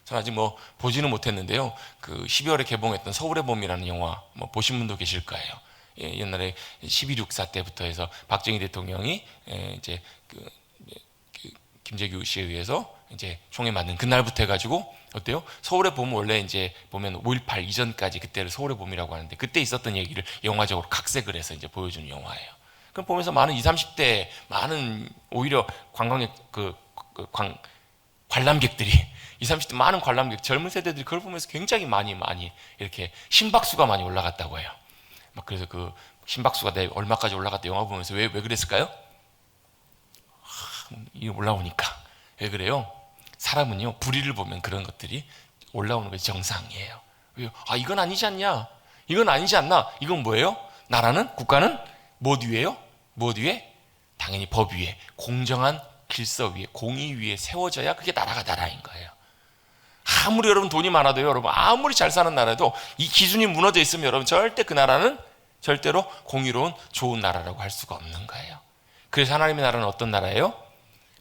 저는 아직 뭐 보지는 못했는데요, 그 12월에 개봉했던 서울의 봄이라는 영화 뭐 보신 분도 계실 거예요. 예, 옛날에 12.64 때부터 해서 박정희 대통령이 이제 김재규 씨에 의해서 이제 총에 맞는 그날부터 해가지고 어때요? 서울의 봄은 원래 이제 보면 5.18 이전까지 그때를 서울의 봄이라고 하는데, 그때 있었던 얘기를 영화적으로 각색을 해서 이제 보여주는 영화예요. 그럼 보면서 많은 20, 30대 많은 오히려 관광객 관람객들이 20, 30대 많은 관람객, 젊은 세대들이 그걸 보면서 굉장히 많이 이렇게 심박수가 많이 올라갔다고 해요. 막 그래서 그 심박수가 얼마까지 올라갔다 영화 보면서 왜 그랬을까요? 이 올라오니까. 왜 그래요? 사람은요, 불의를 보면 그런 것들이 올라오는 것이 정상이에요. 왜요? 이건 아니지 않냐? 이건 아니지 않나? 이건 뭐예요? 나라는, 국가는 무엇 위에요? 무엇 위에? 당연히 법 위에, 공정한 질서 위에, 공의 위에 세워져야 그게 나라가 나라인 거예요. 아무리 여러분 돈이 많아도요, 여러분 아무리 잘 사는 나라도 이 기준이 무너져 있으면 여러분 절대 그 나라는 절대로 공의로운 좋은 나라라고 할 수가 없는 거예요. 그래서 하나님의 나라는 어떤 나라예요?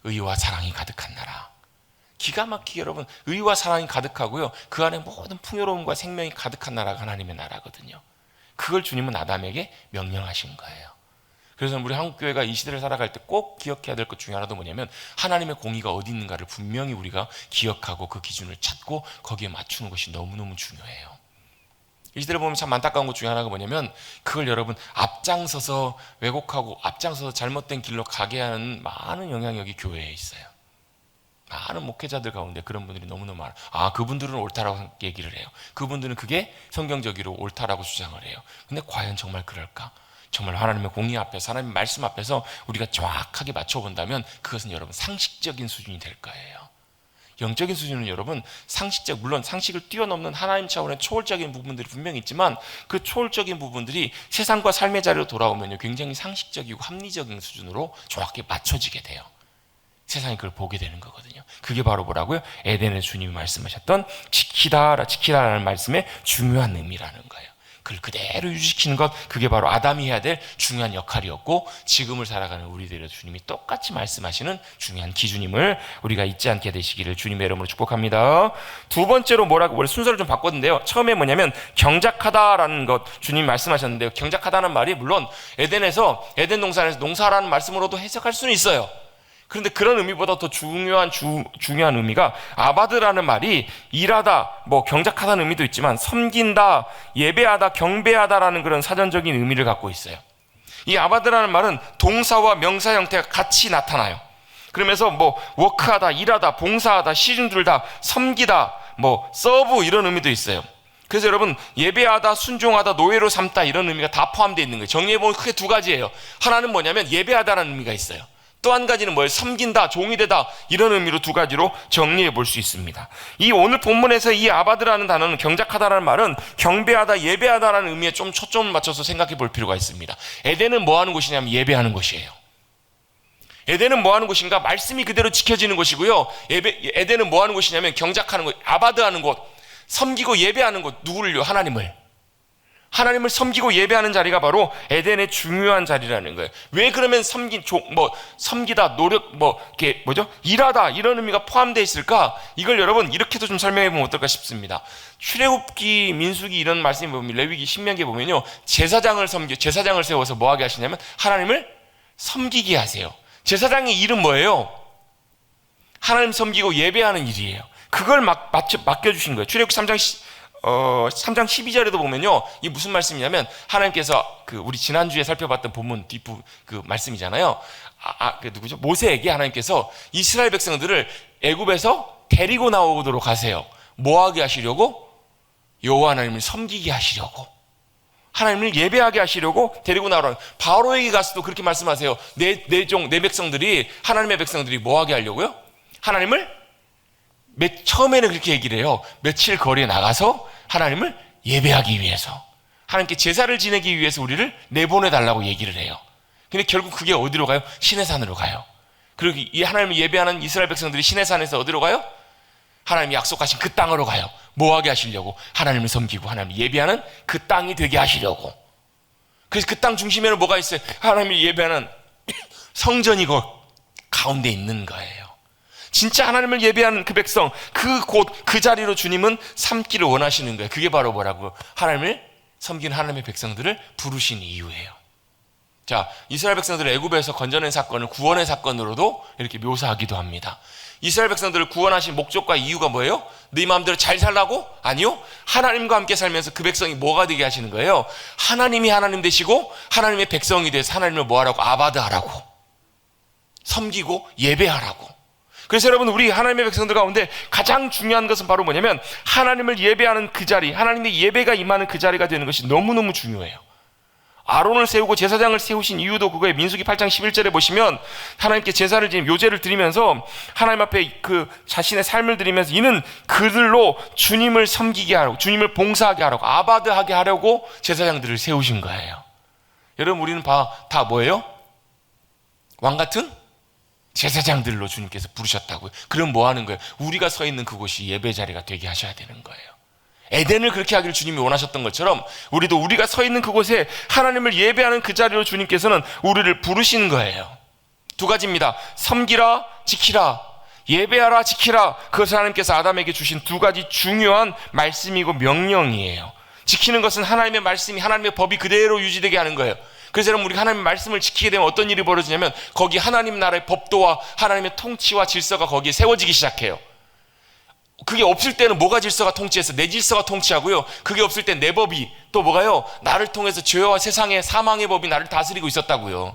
의와 사랑이 가득한 나라. 기가 막히게 여러분 의와 사랑이 가득하고요, 그 안에 모든 풍요로움과 생명이 가득한 나라가 하나님의 나라거든요. 그걸 주님은 아담에게 명령하신 거예요. 그래서 우리 한국교회가 이 시대를 살아갈 때 꼭 기억해야 될 것 중에 하나도 뭐냐면 하나님의 공의가 어디 있는가를 분명히 우리가 기억하고 그 기준을 찾고 거기에 맞추는 것이 너무너무 중요해요. 이 시대를 보면 참 안타까운 것 중에 하나가 뭐냐면 그걸 여러분 앞장서서 왜곡하고 앞장서서 잘못된 길로 가게 하는 많은 영향력이 교회에 있어요. 많은 목회자들 가운데 그런 분들이 너무너무 많아요. 그분들은 옳다라고 얘기를 해요. 그분들은 그게 성경적으로 옳다라고 주장을 해요. 근데 과연 정말 그럴까? 정말 하나님의 공의 앞에서, 하나님의 말씀 앞에서 우리가 정확하게 맞춰본다면 그것은 여러분 상식적인 수준이 될 거예요. 영적인 수준은 여러분 물론 상식을 뛰어넘는 하나님 차원의 초월적인 부분들이 분명히 있지만 그 초월적인 부분들이 세상과 삶의 자리로 돌아오면 굉장히 상식적이고 합리적인 수준으로 정확히 맞춰지게 돼요. 세상이 그걸 보게 되는 거거든요. 그게 바로 뭐라고요? 에덴의 주님이 말씀하셨던 지키라라는 말씀의 중요한 의미라는 거예요. 그걸 그대로 유지시키는 것, 그게 바로 아담이 해야 될 중요한 역할이었고 지금을 살아가는 우리들의 주님이 똑같이 말씀하시는 중요한 기준임을 우리가 잊지 않게 되시기를 주님의 이름으로 축복합니다. 두 번째로 원래 순서를 좀 바꿨는데요. 처음에 뭐냐면 경작하다라는 것 주님이 말씀하셨는데요. 경작하다는 말이 물론 에덴 동산에서 농사라는 말씀으로도 해석할 수는 있어요. 그런데 그런 의미보다 더 중요한 의미가 아바드라는 말이 일하다, 경작하다는 의미도 있지만 섬긴다, 예배하다, 경배하다라는 그런 사전적인 의미를 갖고 있어요. 이 아바드라는 말은 동사와 명사 형태가 같이 나타나요. 그러면서 워크하다, 일하다, 봉사하다, 시중 들다, 섬기다, 서브 이런 의미도 있어요. 그래서 여러분 예배하다, 순종하다, 노예로 삼다 이런 의미가 다 포함되어 있는 거예요. 정리해보면 크게 두 가지예요. 하나는 뭐냐면 예배하다라는 의미가 있어요. 또 한 가지는 뭐예요? 섬긴다, 종이 되다 이런 의미로 두 가지로 정리해 볼 수 있습니다. 이 오늘 본문에서 이 아바드라는 단어는 경작하다라는 말은 경배하다, 예배하다라는 의미에 좀 초점을 맞춰서 생각해 볼 필요가 있습니다. 에덴은 뭐 하는 곳이냐면 예배하는 곳이에요. 에덴은 뭐 하는 곳인가? 말씀이 그대로 지켜지는 곳이고요. 에덴은 뭐 하는 곳이냐면 경작하는 곳, 아바드하는 곳, 섬기고 예배하는 곳. 누구를요? 하나님을 섬기고 예배하는 자리가 바로 에덴의 중요한 자리라는 거예요. 왜 그러면 섬기다, 일하다 이런 의미가 포함되어 있을까? 이걸 여러분 이렇게도 좀 설명해 보면 어떨까 싶습니다. 출애굽기, 민수기 이런 말씀이 보면 레위기, 신명기에 보면요, 제사장을 세워서 뭐 하게 하시냐면 하나님을 섬기게 하세요. 제사장의 일은 뭐예요? 하나님 섬기고 예배하는 일이에요. 그걸 맡겨주신 거예요. 출애굽기 3장 12절에도 보면요, 이 무슨 말씀이냐면 하나님께서 우리 지난주에 살펴봤던 본문 뒷부 말씀이잖아요. 누구죠? 모세에게 하나님께서 이스라엘 백성들을 애굽에서 데리고 나오도록 하세요. 뭐 하게 하시려고? 여호와 하나님을 섬기게 하시려고, 하나님을 예배하게 하시려고 데리고 나오라는. 바로에게 가서도 그렇게 말씀하세요. 내 백성들이, 하나님의 백성들이 뭐 하게 하려고요? 하나님을 처음에는 그렇게 얘기를 해요. 며칠 거리에 나가서 하나님을 예배하기 위해서, 하나님께 제사를 지내기 위해서 우리를 내보내달라고 얘기를 해요. 근데 결국 그게 어디로 가요? 시내산으로 가요. 그리고 이 하나님을 예배하는 이스라엘 백성들이 시내산에서 어디로 가요? 하나님이 약속하신 그 땅으로 가요. 뭐 하게 하시려고? 하나님을 섬기고 하나님을 예배하는 그 땅이 되게 하시려고. 그래서 그 땅 중심에는 뭐가 있어요? 하나님을 예배하는 성전이 그 가운데 있는 거예요. 진짜 하나님을 예배하는 그 백성, 그 자리로 주님은 삼기를 원하시는 거예요. 그게 바로 뭐라고? 하나님을 섬기는 하나님의 백성들을 부르신 이유예요. 자, 이스라엘 백성들을 애굽에서 건져낸 사건을 구원의 사건으로도 이렇게 묘사하기도 합니다. 이스라엘 백성들을 구원하신 목적과 이유가 뭐예요? 네 마음대로 잘 살라고? 아니요. 하나님과 함께 살면서 그 백성이 뭐가 되게 하시는 거예요? 하나님이 하나님 되시고 하나님의 백성이 돼서 하나님을 뭐 하라고? 아바드하라고, 섬기고 예배하라고. 그래서 여러분, 우리 하나님의 백성들 가운데 가장 중요한 것은 바로 뭐냐면 하나님을 예배하는 그 자리, 하나님의 예배가 임하는 그 자리가 되는 것이 너무너무 중요해요. 아론을 세우고 제사장을 세우신 이유도 그거예요. 민수기 8장 11절에 보시면 하나님께 제사를 지금 요제를 드리면서 하나님 앞에 자신의 삶을 드리면서 이는 그들로 주님을 섬기게 하라고, 주님을 봉사하게 하라고, 아바드하게 하려고 제사장들을 세우신 거예요. 여러분 우리는 다 뭐예요? 왕 같은 제사장들로 주님께서 부르셨다고요. 그럼 뭐 하는 거예요? 우리가 서 있는 그곳이 예배 자리가 되게 하셔야 되는 거예요. 에덴을 그렇게 하기를 주님이 원하셨던 것처럼 우리도 우리가 서 있는 그곳에 하나님을 예배하는 그 자리로 주님께서는 우리를 부르시는 거예요. 두 가지입니다. 섬기라, 지키라. 예배하라, 지키라. 그것을 하나님께서 아담에게 주신 두 가지 중요한 말씀이고 명령이에요. 지키는 것은 하나님의 말씀이, 하나님의 법이 그대로 유지되게 하는 거예요. 그래서 여러분 우리가 하나님의 말씀을 지키게 되면 어떤 일이 벌어지냐면 거기 하나님 나라의 법도와 하나님의 통치와 질서가 거기에 세워지기 시작해요. 그게 없을 때는 뭐가 질서가 통치해서 내 질서가 통치하고요. 그게 없을 때 내 법이 또 뭐가요? 나를 통해서 죄와 세상의 사망의 법이 나를 다스리고 있었다고요.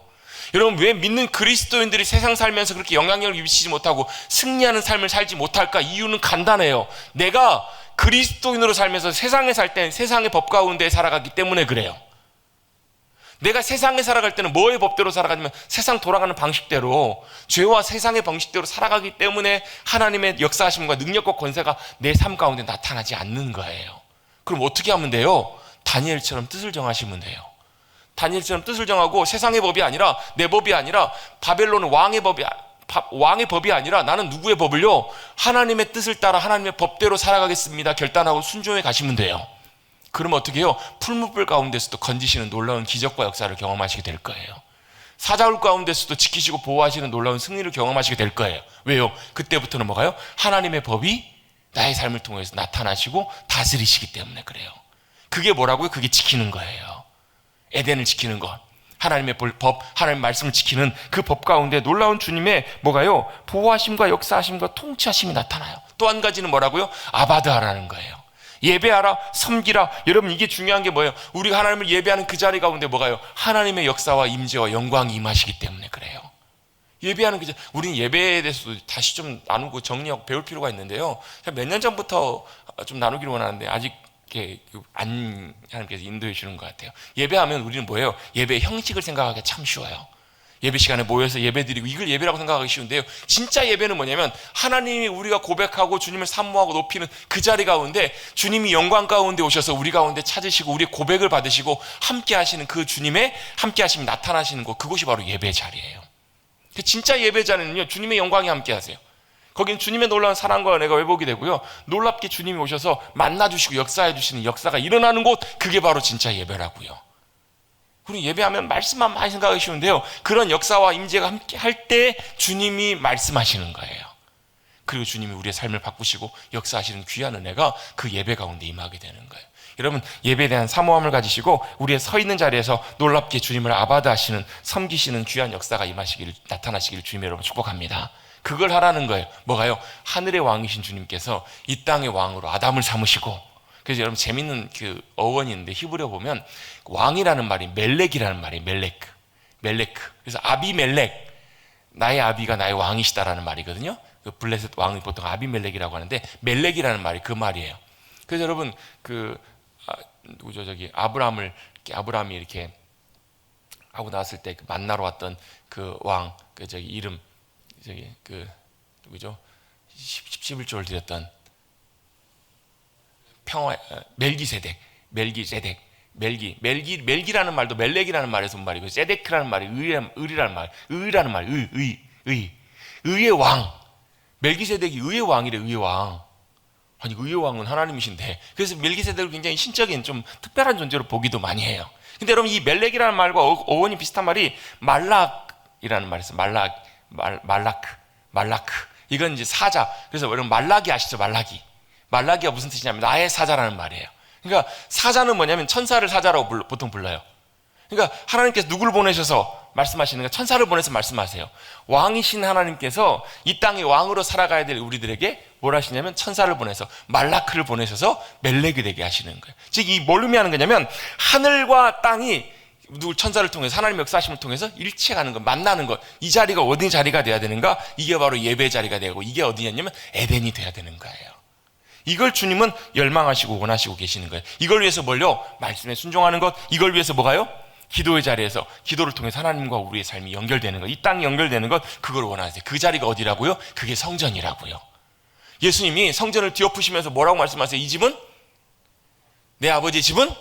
여러분 왜 믿는 그리스도인들이 세상 살면서 그렇게 영향력을 미치지 못하고 승리하는 삶을 살지 못할까? 이유는 간단해요. 내가 그리스도인으로 살면서 세상에 살 땐 세상의 법 가운데 살아가기 때문에 그래요. 내가 세상에 살아갈 때는 뭐의 법대로 살아가냐면 세상 돌아가는 방식대로 죄와 세상의 방식대로 살아가기 때문에 하나님의 역사하심과 능력과 권세가 내 삶 가운데 나타나지 않는 거예요. 그럼 어떻게 하면 돼요? 다니엘처럼 뜻을 정하시면 돼요. 다니엘처럼 뜻을 정하고 세상의 법이 아니라 내 법이 아니라 바벨론의 왕의 법이 아니라 나는 누구의 법을요? 하나님의 뜻을 따라 하나님의 법대로 살아가겠습니다. 결단하고 순종해 가시면 돼요. 그러면 어떻게 해요? 풀무불 가운데서도 건지시는 놀라운 기적과 역사를 경험하시게 될 거예요. 사자굴 가운데서도 지키시고 보호하시는 놀라운 승리를 경험하시게 될 거예요. 왜요? 그때부터는 뭐가요? 하나님의 법이 나의 삶을 통해서 나타나시고 다스리시기 때문에 그래요. 그게 뭐라고요? 그게 지키는 거예요. 에덴을 지키는 것, 하나님의 법, 하나님의 말씀을 지키는 그 법 가운데 놀라운 주님의 뭐가요? 보호하심과 역사하심과 통치하심이 나타나요. 또 한 가지는 뭐라고요? 아바드하라는 거예요. 예배하라, 섬기라. 여러분 이게 중요한 게 뭐예요? 우리가 하나님을 예배하는 그 자리 가운데 뭐가요? 하나님의 역사와 임재와 영광이 임하시기 때문에 그래요. 예배하는 그 자리, 우리는 예배에 대해서도 다시 좀 나누고 정리하고 배울 필요가 있는데요. 몇 년 전부터 좀 나누기를 원하는데 아직 안 하나님께서 인도해 주는 것 같아요. 예배하면 우리는 뭐예요? 예배의 형식을 생각하기가 참 쉬워요. 예배 시간에 모여서 예배드리고 이걸 예배라고 생각하기 쉬운데요. 진짜 예배는 뭐냐면 하나님이 우리가 고백하고 주님을 사모하고 높이는 그 자리 가운데 주님이 영광 가운데 오셔서 우리 가운데 찾으시고 우리의 고백을 받으시고 함께 하시는 그 주님의 함께 하심이 나타나시는 곳, 그곳이 바로 예배 자리예요. 진짜 예배 자리는요, 주님의 영광이 함께 하세요. 거긴 주님의 놀라운 사랑과 은혜가 회복이 되고요, 놀랍게 주님이 오셔서 만나주시고 역사해 주시는 역사가 일어나는 곳, 그게 바로 진짜 예배라고요. 우리 예배하면 말씀만 많이 생각하기 쉬운데요, 그런 역사와 임재가 함께 할 때 주님이 말씀하시는 거예요. 그리고 주님이 우리의 삶을 바꾸시고 역사하시는 귀한 은혜가 그 예배 가운데 임하게 되는 거예요. 여러분 예배에 대한 사모함을 가지시고 우리의 서 있는 자리에서 놀랍게 주님을 아바드하시는, 섬기시는 귀한 역사가 임하시기를, 나타나시기를 주님의 여러분 축복합니다. 그걸 하라는 거예요. 뭐가요? 하늘의 왕이신 주님께서 이 땅의 왕으로 아담을 삼으시고, 그래서 여러분 재밌는 그 어원이 있는데 히브리어 보면 왕이라는 말이 멜렉이라는 말이에요. 멜레크. 그래서 아비멜렉, 나의 아비가 나의 왕이시다라는 말이거든요. 그 블레셋 왕이 보통 아비멜렉이라고 하는데 멜렉이라는 말이 그 말이에요. 그래서 여러분 누구죠? 아브라함이 이렇게 하고 나왔을 때 만나러 왔던 그 왕, 이름 누구죠? 11조를 드렸던 멜기라는 말도 멜렉이라는 말에서 온 말이고, 세데크라는 말이 의라는 말, 의의 왕. 멜기세덱이 의의 왕이래, 의의 왕. 아니, 의의 왕은 하나님이신데, 그래서 멜기세덱을 굉장히 신적인 좀 특별한 존재로 보기도 많이 해요. 근데 여러분 이 멜렉이라는 말과 어원이 비슷한 말이 말락이라는 말에서 말라크. 이건 이제 사자. 그래서 여러분 말라기 아시죠? 말라기가 무슨 뜻이냐면 나의 사자라는 말이에요. 그러니까 사자는 뭐냐면 천사를 사자라고 보통 불러요. 그러니까 하나님께서 누구를 보내셔서 말씀하시는가? 천사를 보내서 말씀하세요. 왕이신 하나님께서 이 땅의 왕으로 살아가야 될 우리들에게 뭘 하시냐면 천사를 보내서 말라크를 보내셔서 멜렉이 되게 하시는 거예요. 즉 이 뭘 의미하는 거냐면 하늘과 땅이 천사를 통해서 하나님의 역사하심을 통해서 일치하는 것, 만나는 것, 이 자리가 어디 자리가 돼야 되는가? 이게 바로 예배 자리가 되고, 이게 어디냐면 에덴이 돼야 되는 거예요. 이걸 주님은 열망하시고 원하시고 계시는 거예요. 이걸 위해서 뭘요? 말씀에 순종하는 것. 이걸 위해서 뭐가요? 기도의 자리에서 기도를 통해서 하나님과 우리의 삶이 연결되는 것, 이 땅이 연결되는 것, 그걸 원하세요. 그 자리가 어디라고요? 그게 성전이라고요. 예수님이 성전을 뒤엎으시면서 뭐라고 말씀하세요? 이 집은 내 아버지의 집은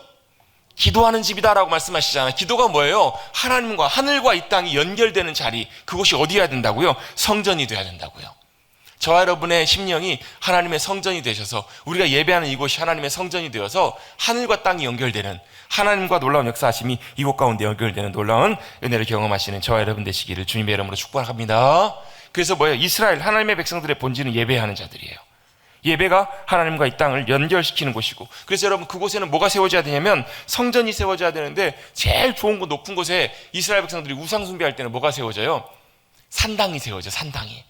기도하는 집이다라고 말씀하시잖아요. 기도가 뭐예요? 하나님과 하늘과 이 땅이 연결되는 자리, 그곳이 어디여야 된다고요? 성전이 돼야 된다고요. 저와 여러분의 심령이 하나님의 성전이 되셔서 우리가 예배하는 이곳이 하나님의 성전이 되어서 하늘과 땅이 연결되는, 하나님과 놀라운 역사하심이 이곳 가운데 연결되는 놀라운 은혜를 경험하시는 저와 여러분 되시기를 주님의 이름으로 축복합니다. 그래서 뭐예요? 이스라엘 하나님의 백성들의 본질은 예배하는 자들이에요. 예배가 하나님과 이 땅을 연결시키는 곳이고, 그래서 여러분 그곳에는 뭐가 세워져야 되냐면 성전이 세워져야 되는데, 제일 좋은 곳 높은 곳에 이스라엘 백성들이 우상 숭배할 때는 뭐가 세워져요? 산당이 세워져. 산당이.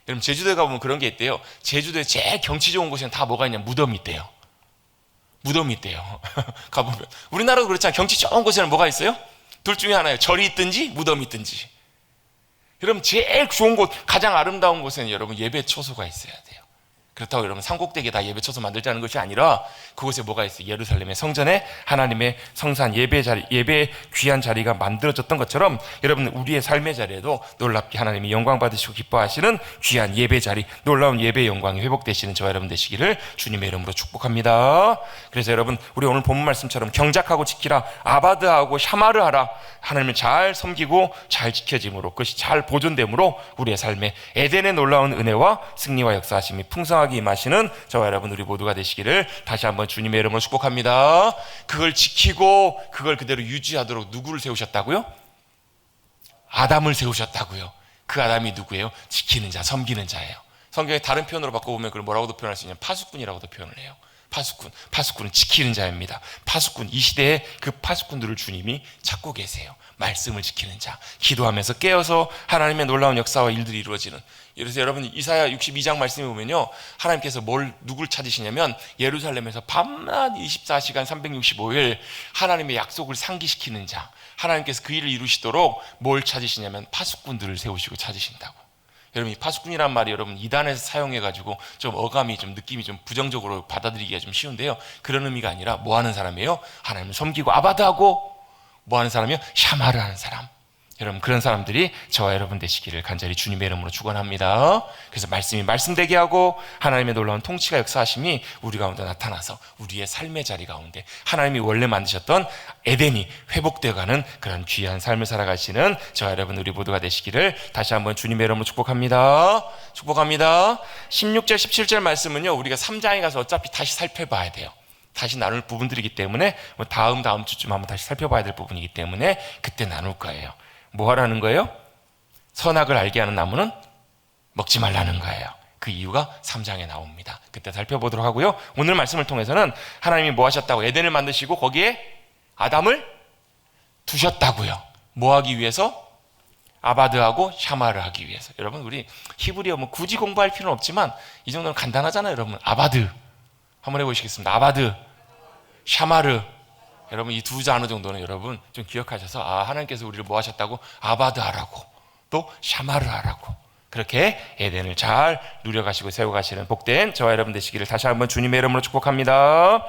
여러분 제주도에 가보면 그런 게 있대요. 제주도에 제일 경치 좋은 곳에는 다 뭐가 있냐? 무덤이 있대요. 무덤이 있대요. 가보면 우리나라도 그렇잖아요. 경치 좋은 곳에는 뭐가 있어요? 둘 중에 하나예요. 절이 있든지 무덤이 있든지. 여러분 제일 좋은 곳, 가장 아름다운 곳에는 여러분 예배 처소가 있어야 돼요. 그렇다고 여러분 산꼭대기에 다 예배 처소 만들자는 것이 아니라 그곳에 뭐가 있어요? 예루살렘의 성전에 하나님의 성산 예배 자리, 예배 귀한 자리가 만들어졌던 것처럼 여러분 우리의 삶의 자리에도 놀랍게 하나님이 영광 받으시고 기뻐하시는 귀한 예배 자리, 놀라운 예배 영광이 회복되시는 저와 여러분 되시기를 주님의 이름으로 축복합니다. 그래서 여러분 우리 오늘 본문 말씀처럼 경작하고 지키라, 아바드하고 샤마르 하라, 하나님을 잘 섬기고 잘 지켜짐으로, 그것이 잘 보존됨으로 우리의 삶에 에덴의 놀라운 은혜와 승리와 역사하심이 풍성하게 임하시는 저와 여러분 우리 모두가 되시기를 다시 한번 주님의 이름으로 축복합니다. 그걸 지키고 그걸 그대로 유지하도록 누구를 세우셨다고요? 아담을 세우셨다고요. 그 아담이 누구예요? 지키는 자, 섬기는 자예요. 성경의 다른 표현으로 바꿔보면 그걸 뭐라고도 표현할 수 있냐면 파수꾼이라고도 표현을 해요. 파수꾼은 지키는 자입니다. 파수꾼, 이 시대에 그 파수꾼들을 주님이 찾고 계세요. 말씀을 지키는 자, 기도하면서 깨어서 하나님의 놀라운 역사와 일들이 이루어지는. 그래서 여러분 이사야 62장 말씀에 보면요, 하나님께서 누굴 찾으시냐면 예루살렘에서 밤낮 24시간 365일 하나님의 약속을 상기시키는 자, 하나님께서 그 일을 이루시도록 뭘 찾으시냐면 파수꾼들을 세우시고 찾으신다고. 여러분 이 파수꾼이란 말이 여러분 이단에서 사용해가지고 좀 어감이 좀 느낌이 좀 부정적으로 받아들이기가 좀 쉬운데요, 그런 의미가 아니라 뭐 하는 사람이에요? 하나님을 섬기고 아바드하고 뭐 하는 사람이요? 샤마르 하는 사람. 여러분 그런 사람들이 저와 여러분 되시기를 간절히 주님의 이름으로 축원합니다. 그래서 말씀이 말씀되게 하고 하나님의 놀라운 통치가 역사하심이 우리 가운데 나타나서 우리의 삶의 자리 가운데 하나님이 원래 만드셨던 에덴이 회복되어가는 그런 귀한 삶을 살아가시는 저와 여러분 우리 모두가 되시기를 다시 한번 주님의 이름으로 축복합니다. 16절 17절 말씀은요, 우리가 3장에 가서 어차피 다시 살펴봐야 돼요. 다시 나눌 부분들이기 때문에 다음 주쯤 한번 다시 살펴봐야 될 부분이기 때문에 그때 나눌 거예요. 뭐 하라는 거예요? 선악을 알게 하는 나무는 먹지 말라는 거예요. 그 이유가 3장에 나옵니다. 그때 살펴보도록 하고요. 오늘 말씀을 통해서는 하나님이 뭐 하셨다고? 에덴을 만드시고 거기에 아담을 두셨다고요. 뭐 하기 위해서? 아바드하고 샤마를 하기 위해서. 여러분 우리 히브리어 뭐 굳이 공부할 필요는 없지만 이 정도는 간단하잖아요. 여러분 아바드 한번 해보시겠습니다. 아바드, 샤마르. 여러분 이 두 단어 정도는 여러분 좀 기억하셔서 하나님께서 우리를 뭐 하셨다고? 아바드 하라고, 또 샤마르 하라고, 그렇게 에덴을 잘 누려가시고 세워가시는 복된 저와 여러분 되시기를 다시 한번 주님의 이름으로 축복합니다.